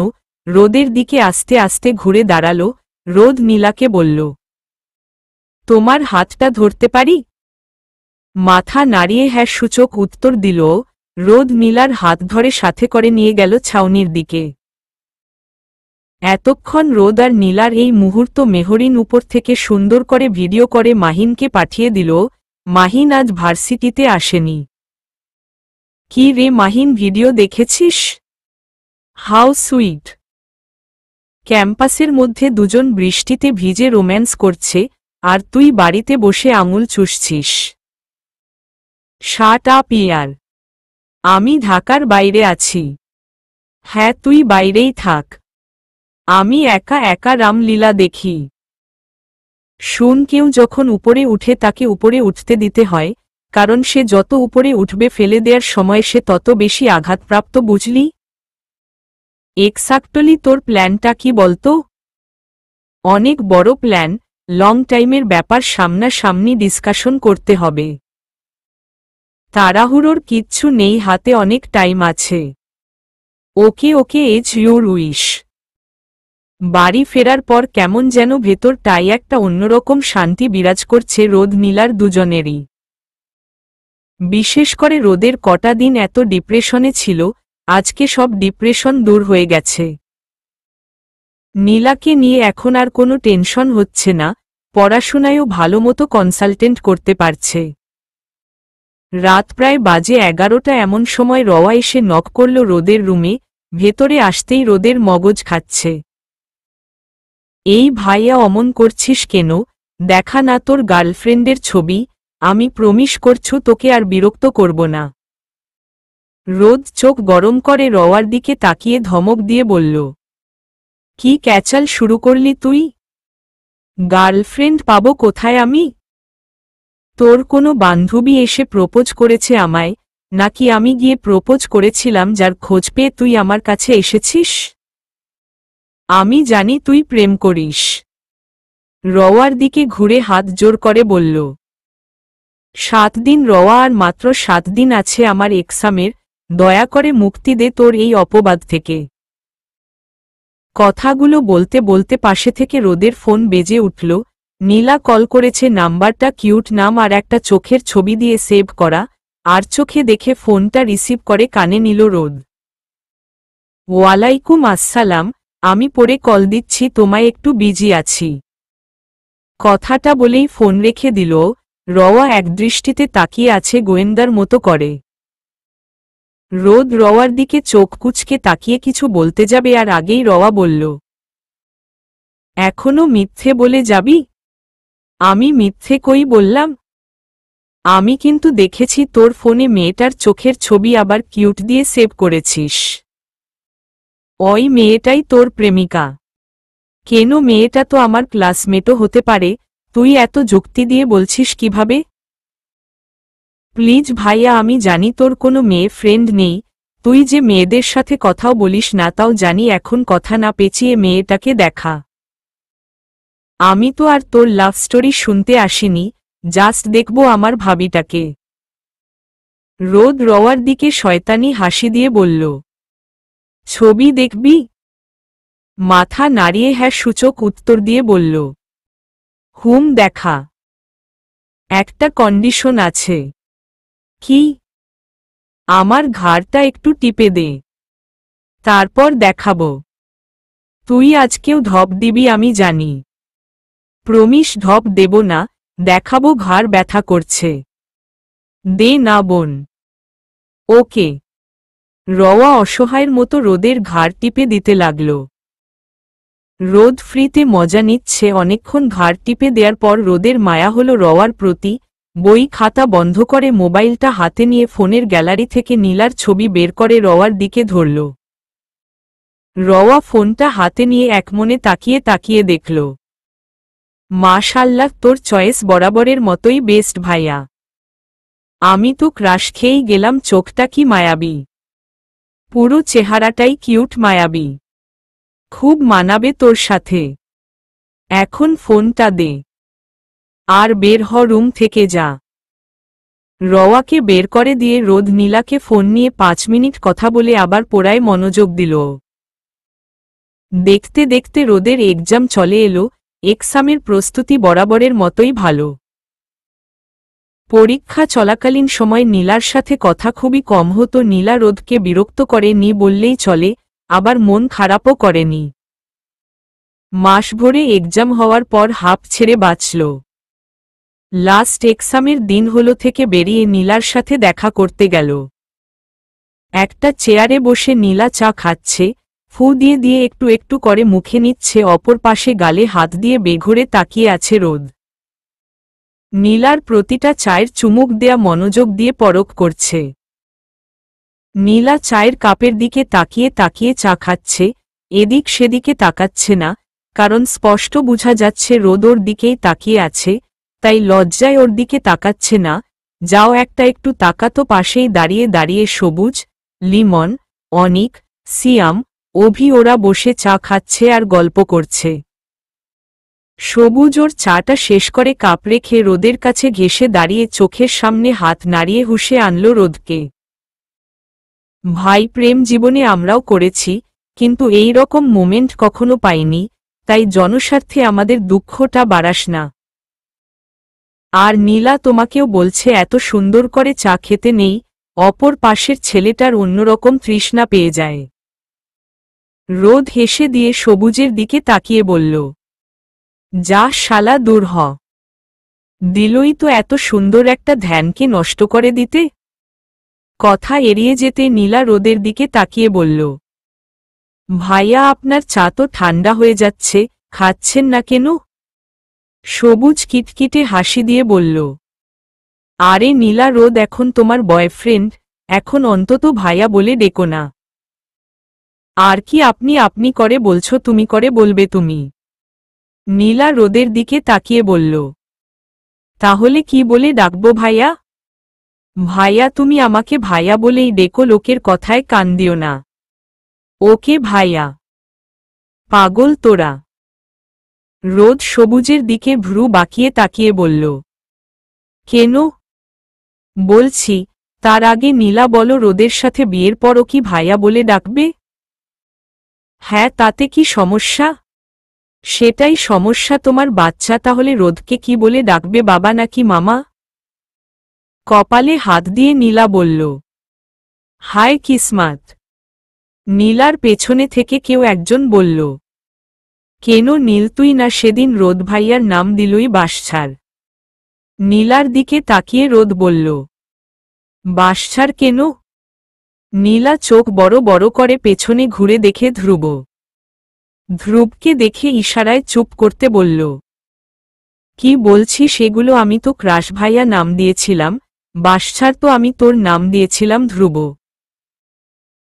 রোদের দিকে আস্তে আস্তে ঘুরে দাঁড়াল। রোদ নীলাকে বলল, তোমার হাতটা ধরতে পারি? মাথা নাড়িয়ে হ্যাঁ সূচক উত্তর দিল। রোদ নীলার হাত ধরে সাথে করে নিয়ে গেল ছাউনির দিকে। এতক্ষণ রোদ আর নীলার এই মুহূর্ত মেহরিন উপর থেকে সুন্দর করে ভিডিও করে মাহিনকে পাঠিয়ে দিল। মাহিন আজ ভার্সিটিতে আসেনি। কি রে মাহিন, ভিডিও দেখেছিস? How sweet. ক্যাম্পাসের মধ্যে দুজন বৃষ্টিতে ভিজে রোম্যান্স করছে, আর তুই বাড়িতে বসে আঙুল চুষছিস। শাট আপ ইয়ার। আমি ঢাকার বাইরে আছি। হ্যাঁ, তুই বাইরেই থাক, আমি একা একা রামলীলা দেখি। শুন, কেউ যখন উপরে উঠে তাকে উপরে উঠতে দিতে হয়, কারণ সে যত উপরে উঠবে ফেলে দেওয়ার সময় সে তত বেশি আঘাতপ্রাপ্ত, বুঝলি? এক্সাক্টলি তোর প্ল্যানটা কি বলতো? অনেক বড় প্ল্যান, লং টাইমের ব্যাপার, সামনাসামনি ডিসকাশন করতে হবে। তাড়াহুড়োর কিচ্ছু নেই, হাতে অনেক টাইম আছে। ওকে ওকে, এজ ইউর উইশ। বাড়ি ফেরার পর কেমন যেন ভেতরটায় একটা অন্যরকম শান্তি বিরাজ করছে রোদ নীলার দুজনেরই। বিশেষ করে রোদের কটা দিন এত ডিপ্রেশনে ছিল, আজকে সব ডিপ্রেশন দূর হয়ে গেছে। নীলাকে নিয়ে এখন আর কোনো টেনশন হচ্ছে না, পড়াশোনায়ও ভালোমতো কনসালটেন্ট করতে পারছে। রাত প্রায় বাজে 11টা, এমন সময় রওয়া এসে নক করল রোদের রুমে। ভেতরে আসতেই রোদের মগজ খাচ্ছে। এই ভাইয়া, অমন করছিস কেন? দেখা না তোর গার্লফ্রেন্ডের ছবি, আমি প্রমিস করছু তোকে আর বিরক্ত করব না। রোদ চোখ গরম করে রওয়ার দিকে তাকিয়ে ধমক দিয়ে বলল, কি ক্যাচাল শুরু করলি তুই? গার্লফ্রেন্ড পাবো কোথায় আমি? তোর কোনো বান্ধবী এসে প্রপোজ করেছে আমায়, নাকি আমি গিয়ে প্রপোজ করেছিলাম যার খোঁজ পেয়ে তুই আমার কাছে এসেছিস? আমি জানি তুই প্রেম করিস। রওয়ার দিকে ঘুরে হাত জোর করে বলল, 7 দিন রওয়া, আর মাত্র 7 দিন আছে আমার এক্সামের, দয়া করে মুক্তি দে তোর এই অপবাদ থেকে। কথাগুলো বলতে বলতে পাশে থেকে রোদের ফোন বেজে উঠল। নীলা কল করেছে, নাম্বারটা কিউট নাম আর একটা চোখের ছবি দিয়ে সেভ করা, আর চোখে দেখে ফোনটা রিসিভ করে কানে নিল রোদ। ওয়ালাইকুম আসসালাম, আমি পরে কল দিচ্ছি, তোমায় একটু বিজি আছি। কথাটা বলেই ফোন রেখে দিল। রওয়া একদৃষ্টিতে তাকিয়ে আছে গোয়েন্দার মতো করে। রোদ রওয়ার দিকে চোখ কুঁচকে তাকিয়ে কিছু বলতে যাবে আর আগেই রওয়া বলল, এখনো মিথ্যে বলে যাবি? আমি মিথ্যে কই বললাম? আমি কিন্তু দেখেছি তোর ফোনে মেয়েটার চোখের ছবি আবার কিউট দিয়ে সেভ করেছিস। ওই মেয়েটাই তোর প্রেমিকা? কেন, মেয়েটা তো আমার ক্লাসমেটও হতে পারে, তুই এত যুক্তি দিয়ে বলছিস কিভাবে? প্লিজ ভাইয়া, আমি জানি তোর কোনো মেয়ে ফ্রেন্ড নেই, তুই যে মেয়েদের সাথে কথাও বলিস না তাও জানি, এখন কথা না পেঁচিয়ে মেয়েটাকে দেখা। আমি তো আর তোর লাভ স্টোরি শুনতে আসিনি, জাস্ট দেখব আমার ভাবিটাকে। রোদ রওয়ার দিকে শয়তানি হাসি দিয়ে বলল, ছবি দেখবি? মাথা নাড়িয়ে হ্যাঁ সূচক উত্তর দিয়ে বলল, হুম দেখা। একটা কন্ডিশন আছে। কি? আমার ঘাড়টা একটু টিপে দে, তারপর দেখাবো। তুই আজকেও ধপ দিবি আমি জানি। প্রমিস ধপ দেব না, দেখাবো ঘাড় ব্যথা করছে। দে না বোন। ওকে। রওয়া অসহায়ের মতো রোদের ঘাড় টিপে দিতে লাগল। রোদ ফ্রিতে মজা নিচ্ছে। অনেকক্ষণ ঘাড় টিপে দেওয়ার পর রোদের মায়া হল রওয়ার প্রতি। বই খাতা বন্ধ করে মোবাইলটা হাতে নিয়ে ফোনের গ্যালারি থেকে নীলার ছবি বের করে রওয়ার দিকে ধরল। রওয়া ফোনটা হাতে নিয়ে একমনে তাকিয়ে তাকিয়ে দেখল। মাশাআল্লাহ, তোর চয়েস বরাবরের মতোই বেস্ট ভাইয়া। আমি তো ক্রাশ খেয়েই গেলাম, চোখটা কি মায়াবী, পুরো চেহারাটাই কিউট মায়াবী, খুব মানাবে তোর সাথে। এখন ফোনটা দে আর বের হ রুম থেকে যা। রওয়াকে বের করে দিয়ে রোদ নীলাকে ফোন নিয়ে 5 মিনিট কথা বলে আবার পড়ায় মনোযোগ দিল। দেখতে দেখতে রোদের এক্সাম চলে এলো। এক্সামের প্রস্তুতি বরাবরের মতোই ভালো। পরীক্ষা চলাকালীন সময় নীলার সাথে কথা খুবই কম হতো। নীলা রোদকে বিরক্ত করে নি বললেই চলে, আবার মন খারাপও করেনি। মাস ভরে এক্সাম হওয়ার পর হাঁপ ছেড়ে বাঁচল। লাস্ট এক্সামের দিন হলো থেকে বেরিয়ে নীলার সাথে দেখা করতে গেল। একটা চেয়ারে বসে নীলা চা খাচ্ছে, ফু দিয়ে দিয়ে একটু একটু করে মুখে নিচ্ছে, অপর পাশে গালে হাত দিয়ে বেঘোরে তাকিয়ে আছে রোদ। নীলার প্রতিটা চায়ের চুমুক দেয়া মনোযোগ দিয়ে পরখ করছে। নীলা চায়ের কাপের দিকে তাকিয়ে তাকিয়ে চা খাচ্ছে, এদিক সেদিকে তাকাচ্ছে না, কারণ স্পষ্ট বোঝা যাচ্ছে রোদ ওর দিকেই তাকিয়ে আছে, তাই লজ্জায় ওর দিকে তাকাচ্ছে না। যাও একটা একটু তাকাতো। পাশেই দাঁড়িয়ে দাঁড়িয়ে সবুজ, লিমন, অনিক, সিয়াম, অভি ওরা বসে চা খাচ্ছে আর গল্প করছে। সবুজ ওর চাটা শেষ করে কাপ রেখে রোদের কাছে ঘেঁষে দাঁড়িয়ে চোখের সামনে হাত নাড়িয়ে হুঁশে আনল রোদকে। ভাই, প্রেম জীবনে আমরাও করেছি, কিন্তু এই রকম মোমেন্ট কখনো পাইনি, তাই জনস্বার্থে আমাদের দুঃখটা বাড়াস না। আর নীলা তোমাকেও বলছে এত সুন্দর করে চা খেতে নেই। অপর পাশের ছেলেটার অন্যরকম তৃষ্ণা পেয়ে যায়। রোদ হেসে দিয়ে সবুজের দিকে তাকিয়ে বলল, যা শালা, দূর হ। দিলই তো এত সুন্দর একটা ধ্যানকে নষ্ট করে দিতে। কথা এড়িয়ে যেতে নীলা রোদের দিকে তাকিয়ে বলল, ভাইয়া আপনার চা তো ঠান্ডা হয়ে যাচ্ছে, খাচ্ছেন না কেন? সবুজ কিটকিটে হাসি দিয়ে বলল, আরে নীলা, রোদ এখন তোমার বয়ফ্রেন্ড, এখন অন্তত ভাইয়া বলে ডেকো না। আর কি আপনি আপনি করে বলছো, তুমি করে বলবে তুমি। নীলা রোদের দিকে তাকিয়ে বলল, তাহলে কি বলে ডাকবো ভাইয়া? ভাইয়া, তুমি আমাকে ভাইয়া বলেই ডেকো, লোকের কথায় কান দিও না। ওকে ভাইয়া। পাগল তোরা। রোদ সবুজের দিকে ভ্রু বাঁকিয়ে তাকিয়ে বলল, কেন? বলছি, তার আগে নীলা বলো, রোদের সাথে বিয়ের পরও কি ভাইয়া বলে ডাকবে? হ্যাঁ, তাতে কি সমস্যা? সেটাই সমস্যা তোমার বাচ্চা তাহলে রোদকে কি বলে ডাকবে, বাবা নাকি মামা? কপালে হাত দিয়ে নীলা বলল। হায় কিসমত। নীলার পেছনে থেকে কেউ একজন বলল। কেন নীল, তুই না সেদিন রোদ ভাইয়ার নাম দিলই বাঁশঝাড়? নীলার দিকে তাকিয়ে রোদ বলল। বাঁশঝাড় কেন? নীলা চোখ বড় বড় করে পেছনে ঘুরে দেখে ধ্রুব। ধ্রুবকে দেখে ইশারায় চুপ করতে বলল। কি বলছি সেগুলো, আমি তো ক্রাশ ভাইয়া নাম দিয়েছিলাম, বাঁশঝাড় তো আমি তোর নাম দিয়েছিলাম ধ্রুব।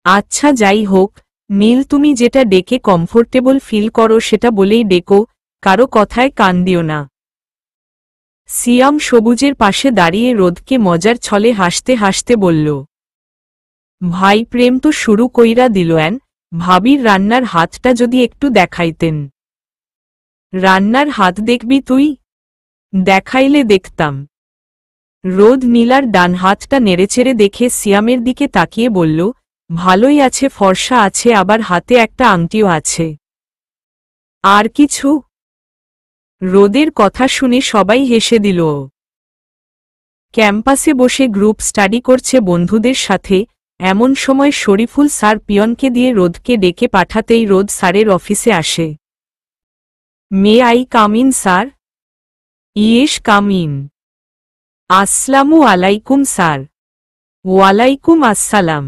আচ্ছা যাই হোক নীল, তুমি যেটা ডেকে কমফোর্টেবল ফিল করো সেটা বলেই ডেকো, কারো কথায় কান দিও না। সিয়াম সবুজের পাশে দাঁড়িয়ে রোদকে মজার ছলে হাসতে হাসতে বলল। ভাই প্রেম তো শুরু কইরা দিলেন, ভাবির রান্নার হাতটা যদি একটু দেখাইতেন। রান্নার হাত দেখবি তুই? দেখাইলে দেখতাম। রোদ নীলার ডান হাতটা নেড়েচেড়ে দেখে সিয়ামের দিকে তাকিয়ে বলল, ভালোই আছে, ফর্সা আছে, আবার হাতে একটা আংটিও আছে। আর কিছু? রোদের কথা শুনে সবাই হেসে দিল। ক্যাম্পাসে বসে গ্রুপ স্টাডি করছে বন্ধুদের সাথে, এমন সময় শরীফুল স্যার পিয়নকে দিয়ে রোদকে ডেকে পাঠাতেই রোদ স্যারের অফিসে আসে। May I come in sir? Yes come in. আসসালামু আলাইকুম স্যার। ওয়ালাইকুম আসসালাম।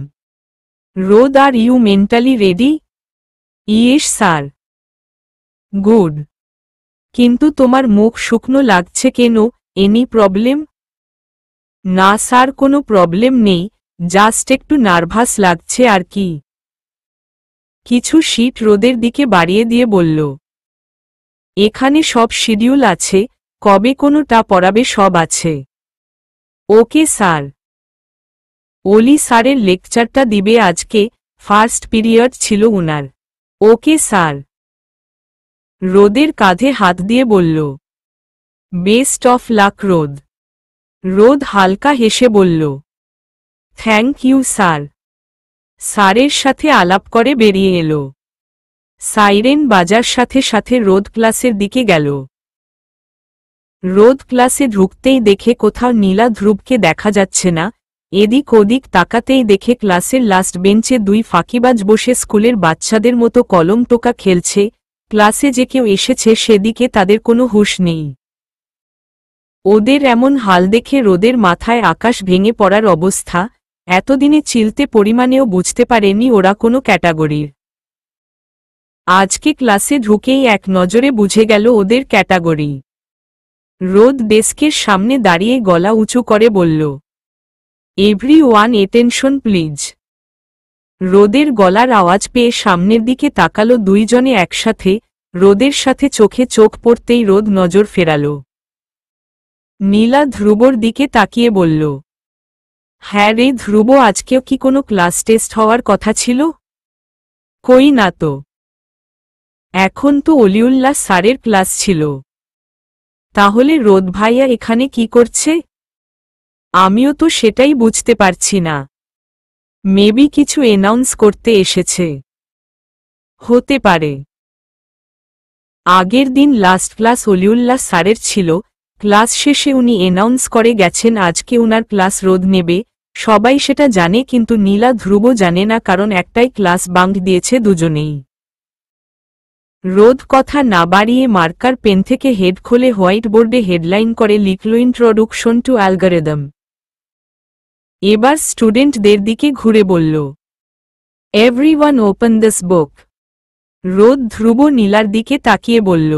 Rod, are you mentally ready? Yes sir. Good. কিন্তু তোমার মুখ শুকনো লাগছে কেন, এনি প্রবলেম? না স্যার, কোনো প্রবলেম নেই, জাস্ট একটু নার্ভাস লাগছে আর কি। কিছু শীট রোদের দিকে বাড়িয়ে দিয়ে বলল। এখানে সব শিডিউল আছে, কবে কোনোটা পড়াবে সব আছে। Okay sir. ওলি স্যারের লেকচারটা দিবে আজকে, ফার্স্ট পিরিয়ড ছিল উনার। Okay sir. রোদের কাঁধে হাত দিয়ে বলল। বেস্ট অফ লাক রোদ। রোদ হালকা হেসে বলল। Thank you sir. স্যারের সাথে আলাপ করে বেরিয়ে এলো। সাইরেন বাজার সাথে সাথে রোদ ক্লাসের দিকে গেল। রোদ ক্লাসে ঢুকতেই দেখে কোথাও নীলা ধ্রুবকে দেখা যাচ্ছে না, এদিক ওদিক তাকাতেই দেখে ক্লাসের লাস্ট বেঞ্চে দুই ফাঁকিবাজ বসে স্কুলের বাচ্চাদের মতো কলম টোকা খেলছে, ক্লাসে যে কেউ এসেছে সেদিকে তাদের কোনো হুঁশ নেই। ওদের এমন হাল দেখে রোদের মাথায় আকাশ ভেঙে পড়ার অবস্থা, এতদিনে চিলতে পরিমাণেও বুঝতে পারেনি ওরা কোনো ক্যাটাগরির। আজকে ক্লাসে ঢুকেই এক নজরে বুঝে গেল ওদের ক্যাটাগরি। রোদ ডেস্কের সামনে দাঁড়িয়ে গলা উঁচু করে বলল, এভরিওয়ান অ্যাটেনশন প্লিজ। রোদের গলার আওয়াজ পেয়ে সামনের দিকে তাকালো দুইজনে একসাথে, রোদের সাথে চোখে চোখ পড়তেই রোদ নজর ফেরাল। নীলা ধ্রুবর দিকে তাকিয়ে বলল, হ্যাঁ রে ধ্রুব, আজকেও কি কোনো ক্লাস টেস্ট হওয়ার কথা ছিল? কই না তো। এখন তো অলিউল্লাহ স্যারের ক্লাস ছিল। তাহলে রোদ ভাইয়া এখানে কি করছে? আমিও তো সেটাই বুঝতে পারছি না। মেবি কিছু অ্যানাউন্স করতে এসেছে। হতে পারে। আগের দিন লাস্ট ক্লাস অলিউল্লাহ স্যারের ছিল, ক্লাস শেষে উনি অ্যানাউন্স করে গেছেন আজকে উনার ক্লাস রোদ নেবে, সবাই সেটা জানে কিন্তু নীলা ধ্রুব জানে না, কারণ একটাই ক্লাস বাঙ্ক দিয়েছে দুজনেই। রোদ কথা না বাড়িয়ে মার্কার পেন থেকে হেড খোলে হোয়াইট বোর্ডে হেডলাইন করে লিখল, ইন্ট্রোডাকশন টু অ্যালগরিদম। এবার স্টুডেন্টদের দিকে ঘুরে বলল, এভরিওয়ান ওপেন দিস বুক। রোদ ধ্রুব নীলার দিকে তাকিয়ে বলল,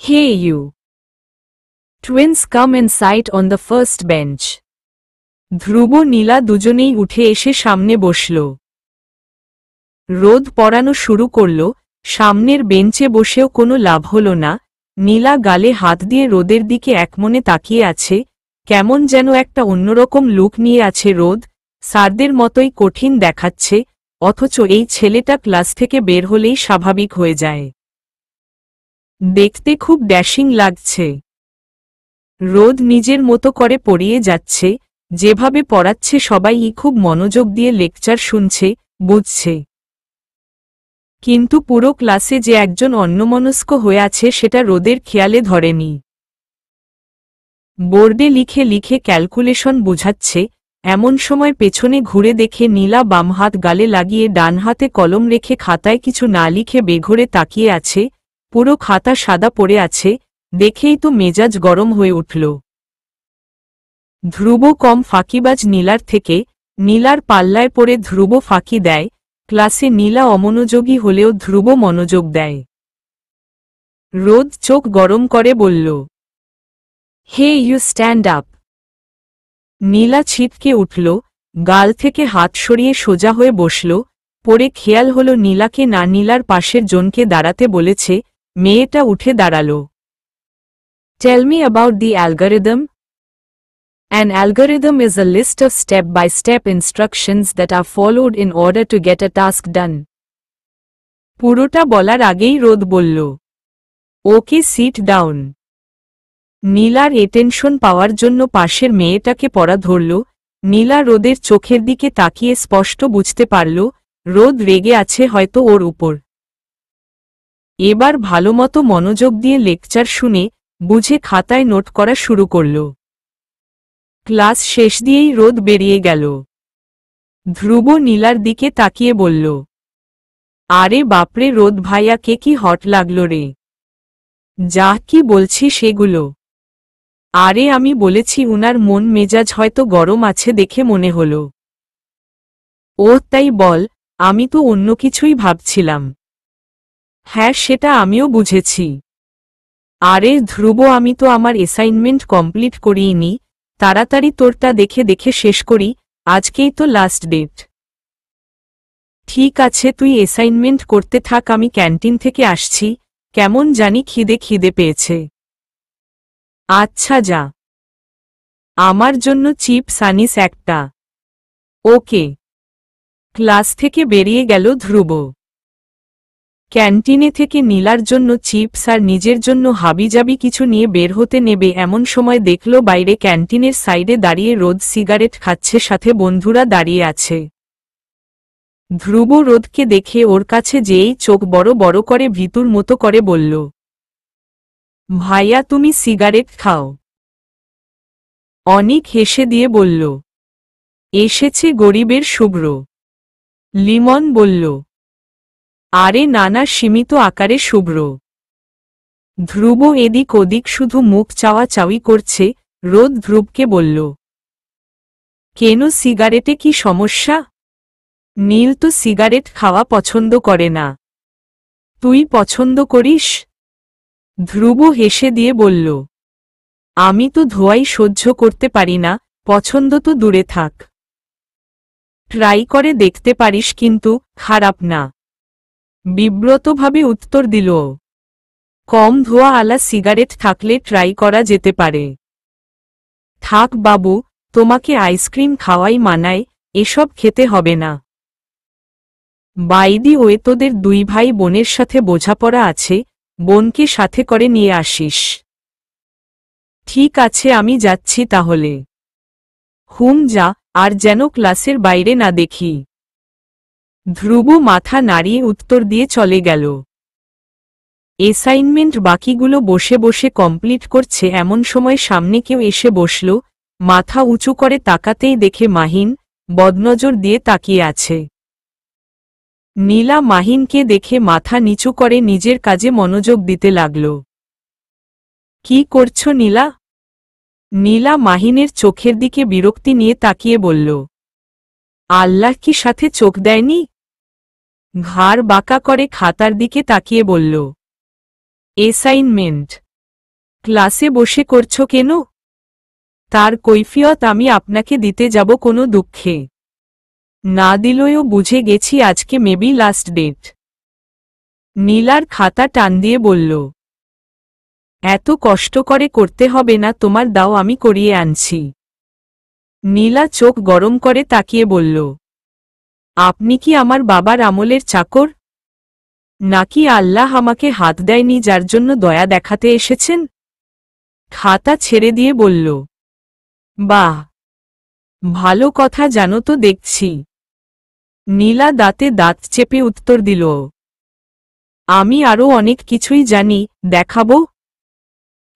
hey you twins, come and sit on the first bench. Dhruv Neela দুজনেই উঠে এসে সামনে বসল। রোদ পড়ানো শুরু করল, সামনের বেঞ্চে বসেও কোনো লাভ হল না। নীলা গালে হাত দিয়ে রোদের দিকে একমনে তাকিয়ে আছে, কেমন যেন একটা অন্যরকম লুক নিয়ে আছে রোদ, স্যারদের মতোই কঠিন দেখাচ্ছে, অথচ এই ছেলেটা ক্লাস থেকে বের হলেই স্বাভাবিক হয়ে যায়। দেখতে খুব ড্যাশিং লাগছে। রোদ নিজের মতো করে পড়িয়ে যাচ্ছে, যেভাবে পড়াচ্ছে সবাই খুব মনোযোগ দিয়ে লেকচার শুনছে, বুঝছে। কিন্তু পুরো ক্লাসে যে একজন অন্যমনস্ক হয়ে আছে সেটা রোদের খেয়ালে ধরেনি। বোর্ডে লিখে লিখে ক্যালকুলেশন বুঝাচ্ছে, এমন সময় পেছনে ঘুরে দেখে নীলা বাম হাত গালে লাগিয়ে ডান হাতে কলম রেখে খাতায় কিছু না লিখে বেঘোরে তাকিয়ে আছে। পুরো খাতা সাদা পড়ে আছে, দেখেই তো মেজাজ গরম হয়ে উঠল। ধ্রুব কম ফাঁকিবাজ নীলার থেকে, নীলার পাল্লায় পড়ে ধ্রুব ফাঁকি দেয়। ক্লাসে নীলা অমনোযোগী হলেও ধ্রুব মনোযোগ দেয়। রোদ চোখ গরম করে বলল, হে ইউ স্ট্যান্ড আপ। নীলা ছিটকে উঠল, গাল থেকে হাত সরিয়ে সোজা হয়ে বসল। পরে খেয়াল হল নীলাকে না নীলার পাশের জনকে দাঁড়াতে বলেছে। মেয়েটা উঠে দাঁড়াল। Tell me about the algorithm. An algorithm is a list of step-by-step instructions that are followed in order to get a task done. পুরোটা বলার আগেই রোদ বলল, ওকে সিট ডাউন। নীলার এটেনশন পাওয়ার জন্য পাশের মেয়েটাকে পড়া ধরল। নীলা রোদের চোখের দিকে তাকিয়ে স্পষ্ট বুঝতে পারল, রোদ রেগে আছে হয়তো ওর উপর। এবার ভালোমতো মনোযোগ দিয়ে লেকচার শুনে বুঝে খাতায় নোট করা শুরু করল। ক্লাস শেষ দিয়েই রোদ বেরিয়ে গেল। ধ্রুব নীলার দিকে তাকিয়ে বলল, আরে বাপরে রোদ ভাইয়াকে কি হট লাগলো রে। যা কি বলছি সেগুলো। আরে আমি বলেছি উনার মন মেজাজ হয়তো গরম আছে দেখে মনে হল। ও তাই বল, আমি তো অন্য কিছুই ভাবছিলাম। হ্যাঁ সেটা আমিও বুঝেছি। আরে ধ্রুব আমি তো আমার অ্যাসাইনমেন্ট কমপ্লিট করিনি, তাড়াতাড়ি তোরটা দেখে দেখে শেষ করি, আজকেই তো লাস্ট ডেট। ঠিক আছে তুই অ্যাসাইনমেন্ট করতে থাক, আমি ক্যান্টিন থেকে আসছি, কেমন জানি খিদে পেয়েছে। আচ্ছা যা। আমার জন্য চিপস আনিস একটা। ওকে। ক্লাস থেকে বেরিয়ে গেল ধ্রুব। ক্যান্টিনে থেকে নীলার জন্য চিপস আর নিজের জন্য হাবিজাবি কিছু নিয়ে বের হতে নেবে এমন সময় দেখল বাইরে ক্যান্টিনের সাইডে দাঁড়িয়ে রোদ সিগারেট খাচ্ছে, সাথে বন্ধুরা দাঁড়িয়ে আছে। ধ্রুব রোদকে দেখে ওর কাছে যেয়েই চোখ বড় বড় করে ভীতুর মতো করে বলল, ভাইয়া তুমি সিগারেট খাও? অনিক হেসে দিয়ে বলল, এসেছে গরিবের শুভ্র। লিমন বলল, আরে নানা সীমিত আকারে শুভ্র। ধ্রুব এদিক ওদিক শুধু মুখ চাওয়াচাওয়ি করছে। রোদ ধ্রুবকে বলল, কেন সিগারেটে কি সমস্যা? নীল তো সিগারেট খাওয়া পছন্দ করে না, তুই পছন্দ করিস? ধ্রুব হেসে দিয়ে বলল, আমি তো ধোঁয়াই সহ্য করতে পারি না, পছন্দ তো দূরে থাক। ট্রাই করে দেখতে পারিস কিন্তু, খারাপ না। বিব্রতভাবে উত্তর দিল। কম ধোঁয়া আলা সিগারেট থাকলে ট্রাই করা যেতে পারে। থাক বাবু, তোমাকে আইসক্রিম খাওয়াই মানায়, এসব খেতে হবে না। বাইদি ওয়ে তোদের দুই ভাই বোনের সাথে বোঝাপড়া আছে, বোনকে সাথে করে নিয়ে আসিস। ঠিক আছে আমি যাচ্ছি তাহলে। হুম যা, আর যেন ক্লাসের বাইরে না দেখি। ধ্রুব মাথা নাড়িয়ে উত্তর দিয়ে চলে গেল। অ্যাসাইনমেন্ট বাকিগুলো বসে বসে কমপ্লিট করছে এমন সময় সামনে কেউ এসে বসল। মাথা উঁচু করে তাকাতেই দেখে মাহিন বদনজর দিয়ে তাকিয়ে আছে। নীলা মাহিনকে দেখে মাথা নিচু করে নিজের কাজে মনোযোগ দিতে লাগল। কি করছো নীলা? নীলা মাহিনের চোখের দিকে বিরক্তি নিয়ে তাকিয়ে বলল, আল্লাহ কি সাথে চোখ দেয়নি? ঘাড় বাঁকা করে খাতার দিকে তাকিয়ে বলল, অ্যাসাইনমেন্ট ক্লাসে বসে করছো কেন? তার কৈফিয়ত আমি আপনাকে দিতে যাব কোনো দুঃখে। না দিলেও বুঝে গেছি আজকে মেবি লাস্ট ডেট। নীলার খাতা টান দিয়ে বলল, এত কষ্ট করে করতে হবে না, তোমার দাও আমি করিয়ে আনছি। নীলা চোখ গরম করে তাকিয়ে বলল, আপনি কি আমার বাবার আমলের চাকর? নাকি আল্লাহ আমাকে হাত দেয়নি যার জন্য দয়া দেখাতে এসেছেন? খাতা ছেড়ে দিয়ে বলল, বাহ, ভালো কথা জানো তো দেখছি। নীলা দাঁতে দাঁত চেপে উত্তর দিল, আমি আরো অনেক কিছুই জানি, দেখাবো?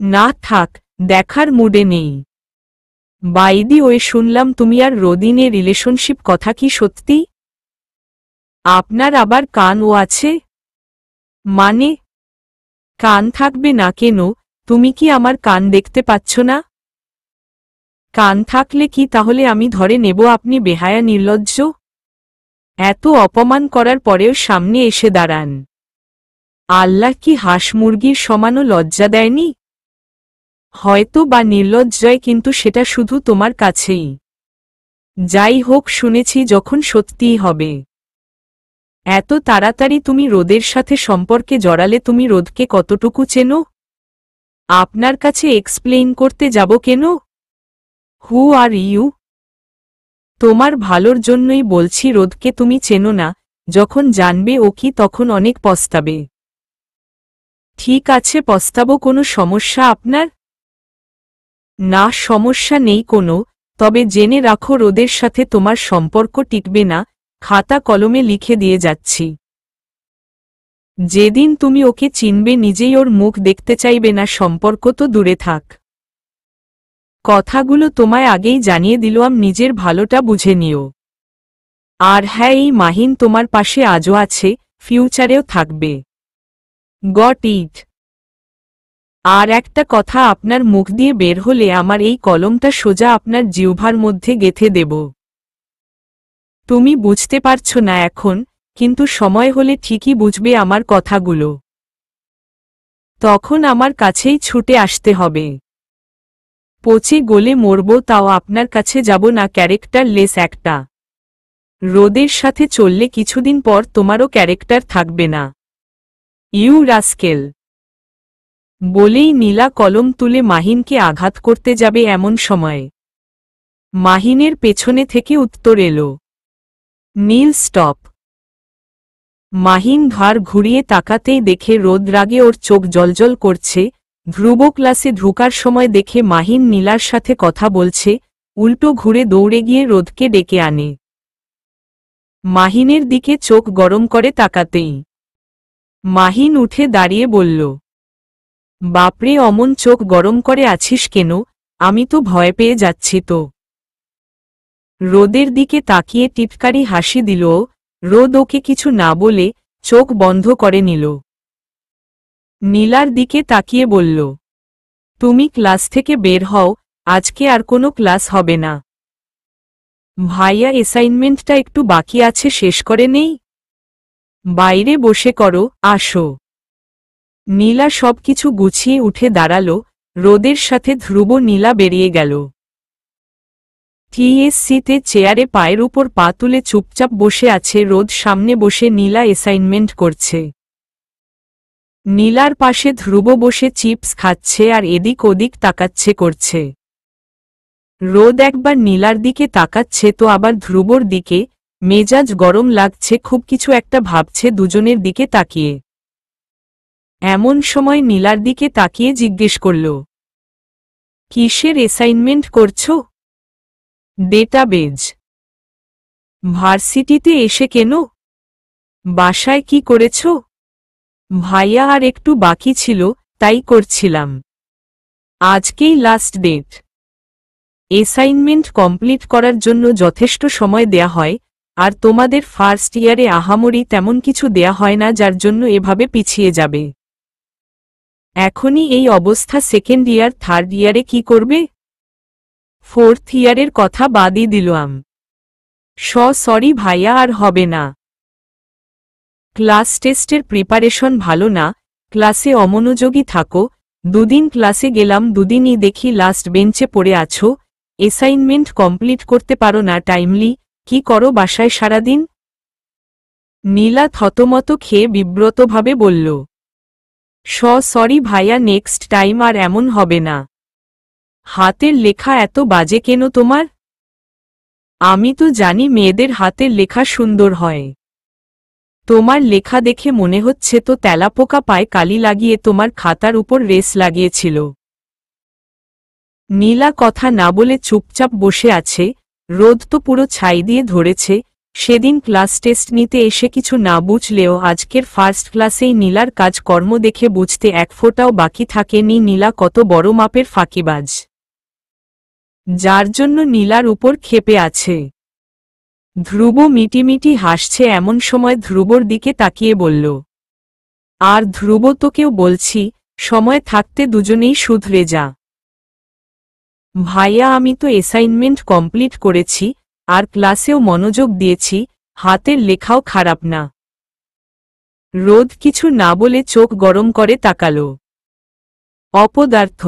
না থাক, দেখার মুডে নেই। বাই দি ওয়ে, শুনলাম তুমি আর রোদিনের রিলেশনশিপ, কথা কি সত্যি? আপনার আবার কানও আছে? মানে? কান থাকবে না কেন? তুমি কি আমার কান দেখতে পাচ্ছ না? কান থাকলে কি তাহলে আমি ধরে নেব আপনি বেহায়া নির্লজ্জ? এত অপমান করার পরেও সামনে এসে দাঁড়ান। আল্লাহ কি হাঁস মুরগির সমানও লজ্জা দেয়নি? হয়তো বা নির্লজ্জয়, কিন্তু সেটা শুধু তোমার কাছেই। যাই হোক, শুনেছি যখন সত্যিই হবে। এত তাড়াতাড়ি তুমি রোদের সাথে সম্পর্কে জড়ালে, তুমি রোদকে কতটুকু চেনো? আপনার কাছে এক্সপ্লেইন করতে যাব কেন? হু আর ইউ? তোমার ভালোর জন্যই বলছি, রোদকে তুমি চেনো না। যখন জানবে ও কি, তখন অনেক পস্তাবে। ঠিক আছে, পস্তাবো। কোনো সমস্যা আপনার? না, সমস্যা নেই কোনো। তবে জেনে রাখো, রোদের সাথে তোমার সম্পর্ক টিকবে না। খাতা কলমে লিখে দিয়ে যাচ্ছি। যেদিন তুমি ওকে চিনবে, নিজেই ওর মুখ দেখতে চাইবে না, সম্পর্ক তো দূরে থাক। কথাগুলো তোমায় আগেই জানিয়ে দিলাম, নিজের ভালোটা বুঝে নিও। আর হ্যাঁ, এই মাহিন তোমার পাশে আজও আছে, ফিউচারেও থাকবে। Got it? আর একটা কথা, আপনার মুখ দিয়ে বের হলে আমার এই কলমটা সোজা আপনার জিহ্বার মধ্যে গেঁথে দেব। তুমি বুঝতে পারছো না এখন, কিন্তু সময় হলে ঠিকই বুঝবে আমার কথাগুলো। তখন আমার কাছেই ছুটে আসতে হবে। পচে গলে মরব, তাও আপনার কাছে যাব না, ক্যারেক্টার লেস একটা। রোদের সাথে চললে কিছুদিন পর তোমারও ক্যারেক্টার থাকবে না। You rascal! বলেই নীলা কলম তুলে মাহিনকে আঘাত করতে যাবে, এমন সময় মাহিনের পেছনে থেকে উত্তর এলো, নীল স্টপ। মাহিন ঘাড় ঘুরিয়ে তাকাতেই দেখে রোদ রাগে ওর চোখ জ্বলজ্বল করছে। ধ্রুব ক্লাসে ঢোকার সময় দেখে মাহিন নীলার সাথে কথা বলছে, উল্টো ঘুরে দৌড়ে গিয়ে রোদকে ডেকে আনে। মাহিনের দিকে চোখ গরম করে তাকাতেই মাহিন উঠে দাঁড়িয়ে বলল, বাপরে, অমন চোখ গরম করে আছিস কেন? আমি তো ভয় পেয়ে যাচ্ছি তো। রোদের দিকে তাকিয়ে টিটকারি হাসি দিল। রোদ ওকে কিছু না বলে চোখ বন্ধ করে নিল। নীলার দিকে তাকিয়ে বলল, তুমি ক্লাস থেকে বের হও, আজকে আর কোনো ক্লাস হবে না। ভাইয়া, অ্যাসাইনমেন্টটা একটু বাকি আছে, শেষ করে নেই? বাইরে বসে করো, আসো। নীলা সবকিছু গুছিয়ে উঠে দাঁড়াল। রোদের সাথে ধ্রুব নীলা বেরিয়ে গেল। টিএসসিতে চেয়ারে পায়ের উপর পা তুলে চুপচাপ বসে আছে রোদ, সামনে বসে নীলা অ্যাসাইনমেন্ট করছে। নীলার পাশে ধ্রুব বসে চিপস খাচ্ছে আর এদিক ওদিক তাকাচ্ছে করছে। রোদ একবার নীলার দিকে তাকাচ্ছে তো আবার ধ্রুবর দিকে, মেজাজ গরম লাগছে, খুব কিছু একটা ভাবছে দুজনের দিকে তাকিয়ে। এমন সময় নীলার দিকে তাকিয়ে জিজ্ঞেস করল, কিসের অ্যাসাইনমেন্ট করছো? ডেটাবেজ। ভার্সিটিতে এসে কেন? বাসায় কি করেছ? ভাইয়া, আর একটু বাকি ছিল, তাই করছিলাম। আজকেই লাস্ট ডেট। অ্যাসাইনমেন্ট কমপ্লিট করার জন্য যথেষ্ট সময় দেয়া হয়, আর তোমাদের ফার্স্ট ইয়ারে আহামরি তেমন কিছু দেয়া হয় না, যার জন্য এভাবে পিছিয়ে যাবে। এখনই এই অবস্থা, সেকেন্ড ইয়ার থার্ড ইয়ারে কি করবে? ফোর্থ ইয়ারের কথা বাদই দিলাম। সরি ভাইয়া, আর হবে না। ক্লাস টেস্টের প্রিপারেশন ভালো না, ক্লাসে অমনোযোগী থাকো। দুদিন ক্লাসে গেলাম, দুদিনই দেখি লাস্ট বেঞ্চে পড়ে আছো, অ্যাসাইনমেন্ট কমপ্লিট করতে পারো না টাইমলি। কি করো বাসায় সারাদিন? নীলা থতমত খেয়ে বিব্রতভাবে বলল, সরি ভাইয়া, নেক্সট টাইম আর এমন হবে না। হাতের লেখা এত বাজে কেন তোমার? আমি তো জানি মেয়েদের হাতের লেখা সুন্দর হয়। তোমার লেখা দেখে মনে হচ্ছে তো তেলাপোকা পায়ে কালি লাগিয়ে তোমার খাতার উপর রেস লাগিয়েছিল। নীলা কথা না বলে চুপচাপ বসে আছে। রোদ তো পুরো ছাই দিয়ে ধরেছে, সেদিন ক্লাস টেস্ট নিতে এসে কিছু না বুঝলেও আজকের ফার্স্ট ক্লাসেই নীলার কাজকর্ম দেখে বুঝতে এক ফোঁটাও বাকি থাকেনি নীলা কত বড় মাপের ফাঁকিবাজ, যার জন্য নীলার উপর ক্ষেপে আছে। ধ্রুব মিটিমিটি হাসছে এমন সময় ধ্রুবর দিকে তাকিয়ে বলল, আর ধ্রুব তোকেও বলছি, সময় থাকতে দুজনেই শুধরে যা। ভাইয়া আমি তো অ্যাসাইনমেন্ট কমপ্লিট করেছি, আর ক্লাসেও মনোযোগ দিয়েছি, হাতের লেখাও খারাপ না। রোদ কিছু না বলে চোখ গরম করে তাকালো। অপদার্থ।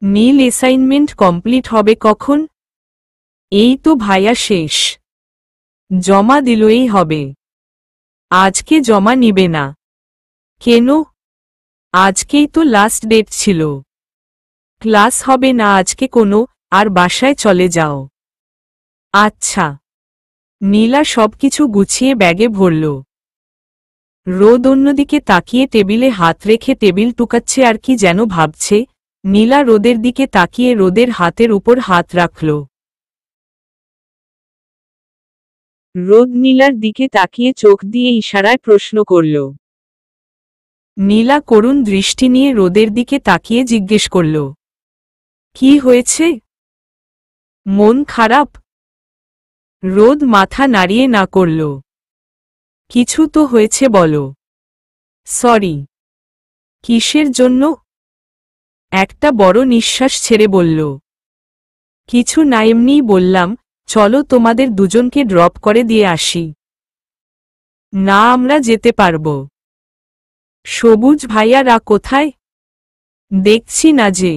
নীল অ্যাসাইনমেন্ট কমপ্লিট হবে কখন? এই তো ভাইয়া শেষ। জমা দিলই হবে। আজকে জমা নিবে না কেন? আজকেই তো লাস্ট ডেট ছিল। ক্লাস হবে না আজকে কোনো, আর বাসায় চলে যাও। আচ্ছা। নীলা সবকিছু গুছিয়ে ব্যাগে ভরল। রোদ অন্যদিকে তাকিয়ে টেবিলে হাত রেখে টেবিল টুকাচ্ছে আর কি যেন ভাবছে। নীলা রোদের দিকে তাকিয়ে রোদের হাতের উপর হাত রাখল। রোদ নীলার দিকে তাকিয়ে চোখ দিয়ে ইশারায় প্রশ্ন করল। নীলা করুণ দৃষ্টি নিয়ে রোদের দিকে তাকিয়ে জিজ্ঞেস করল, কি হয়েছে? মন খারাপ? রোদ মাথা নাড়িয়ে না করল। কিছু তো হয়েছে বলো। সরি। কিসের জন্য? একটা বড় নিঃশ্বাস ছেড়ে বলল, কিছু না এমনিই বললাম, চলো তোমাদের দুজনকে ড্রপ করে দিয়ে আসি। না আমরা যেতে পারব। সবুজ ভাইয়ারা কোথায়? দেখছি না যে।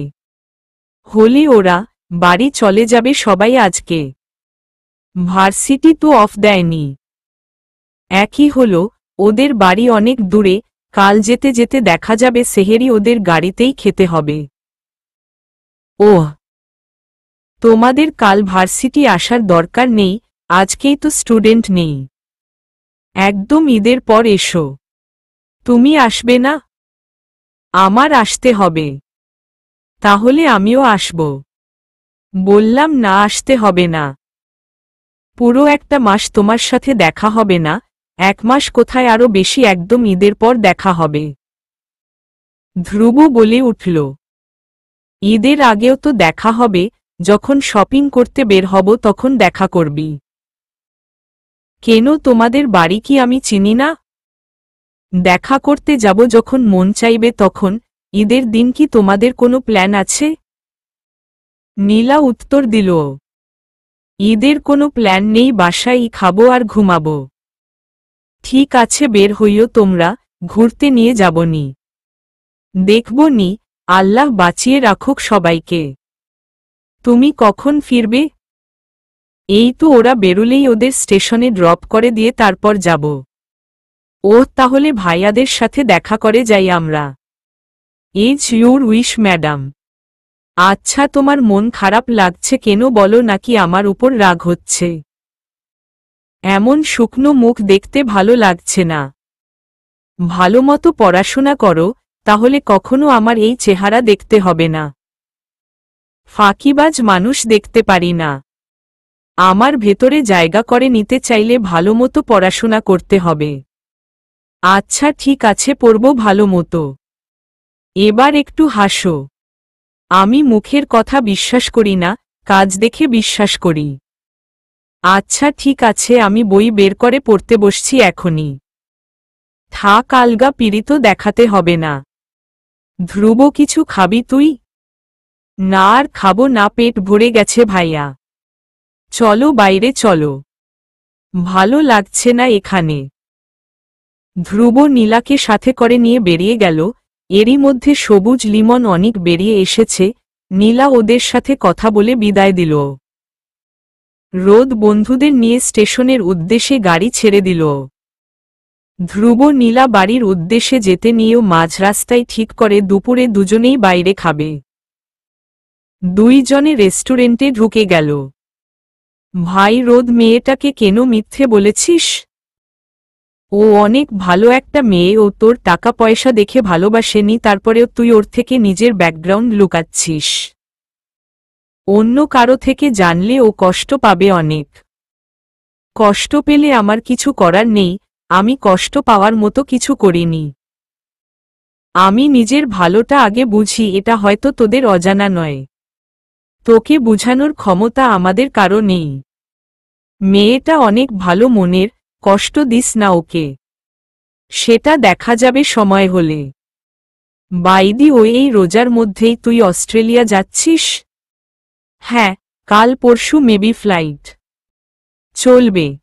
হলি ওরা, বাড়ি চলে যাবে সবাই আজকে। ভার্সিটি তো অফ দেয়নি। একই হলো, ওদের বাড়ি অনেক দূরে, কাল যেতে যেতে দেখা যাবে সেহেরি ওদের গাড়িতেই খেতে হবে। ওহ, তোমাদের কাল ভার্সিটি আসার দরকার নেই, আজকেই তো স্টুডেন্ট নেই। একদম ঈদের পর এসো। তুমি আসবে না? আমার আসতে হবে। তাহলে আমিও আসব। বললাম না আসতে হবে না। পুরো একটা মাস তোমার সাথে দেখা হবে না, এক মাস কোথায় আরো বেশি, একদম ঈদের পর দেখা হবে। ধ্রুব বলে উঠল, ঈদের আগেও তো দেখা হবে, যখন শপিং করতে বের হব তখন দেখা করবি। কেন তোমাদের বাড়ি কি আমি চিনি না? দেখা করতে যাব যখন মন চাইবে তখন। ঈদের দিন কি তোমাদের কোনো প্ল্যান আছে? নীলা উত্তর দিল, ঈদের কোনো প্ল্যান নেই, বাসায় খাবো আর ঘুমাবো। ঠিক আছে বের হইও তোমরা, ঘুরতে নিয়ে যাবনি। দেখব নি, আল্লাহ বাঁচিয়ে রাখুক সবাইকে। তুমি কখন ফিরবে? এই তো ওরা বেরুলেই ওদের স্টেশনে ড্রপ করে দিয়ে তারপর যাব। ওহ তাহলে ভাইয়াদের সাথে দেখা করে যাই আমরা। Is your wish madam. আচ্ছা তোমার মন খারাপ লাগছে কেন বলো, নাকি আমার উপর রাগ হচ্ছে? এমন শুকনো মুখ দেখতে ভালো লাগছে না। ভালোমতো পড়াশোনা করো, তাহলে কখনো আমার এই চেহারা দেখতে হবে না। ফাঁকিবাজ মানুষ দেখতে পারি না। আমার ভেতরে জায়গা করে নিতে চাইলে ভালোমতো পড়াশোনা করতে হবে। আচ্ছা ঠিক আছে পড়ব ভালোমতো। এবার একটু হাসো। আমি মুখের কথা বিশ্বাস করি না, কাজ দেখে বিশ্বাস করি। আচ্ছা ঠিক আছে আমি বই বের করে পড়তে বসছি এখনই। থাক আলগা পিরিত দেখাতে হবে না। ধ্রুব কিছু খাবি তুই? না আর খাবো না, পেট ভরে গেছে ভাইয়া। চলো বাইরে চলো। ভালো লাগছে না এখানে। ধ্রুব নীলাকে সাথে করে নিয়ে বেরিয়ে গেল। এরই মধ্যে সবুজ লিমন অনেক বেরিয়ে এসেছে। নীলা ওদের সাথে কথা বলে বিদায় দিল। রোদ বন্ধুদের নিয়ে স্টেশনের উদ্দেশ্যে গাড়ি ছেড়ে দিল। ধ্রুব নীলা বাড়ির উদ্দেশ্যে যেতে নিয়েও মাঝ রাস্তায় ঠিক করে দুপুরে দুজনেই বাইরে খাবে। দুইজনে রেস্টুরেন্টে ঢুকে গেল। ভাই রোদ মেয়েটাকে কেন মিথ্যে বলেছিস? ও অনেক ভালো একটা মেয়ে, ও তোর টাকা পয়সা দেখে ভালোবাসেনি, তারপরেও তুই ওর থেকে নিজের ব্যাকগ্রাউন্ড লুকাচ্ছিস। অন্য কারো থেকে জানলে ও কষ্ট পাবে অনেক। কষ্ট পেলে আমার কিছু করার নেই, আমি কষ্ট পাওয়ার মতো কিছু করিনি। আমি নিজের ভালোটা আগে বুঝি, এটা হয়তো তোদের অজানা নয়। তোকে বুঝানোর ক্ষমতা আমাদের কারো নেই। মেয়েটা অনেক ভালো মনের, কষ্ট দিস না ওকে। সেটা দেখা যাবে সময় হলে। বাইদি ওই এই রোজার মধ্যেই তুই অস্ট্রেলিয়া যাচ্ছিস? হ্যাঁ, কাল পরশু মেবি ফ্লাইট। চলবে।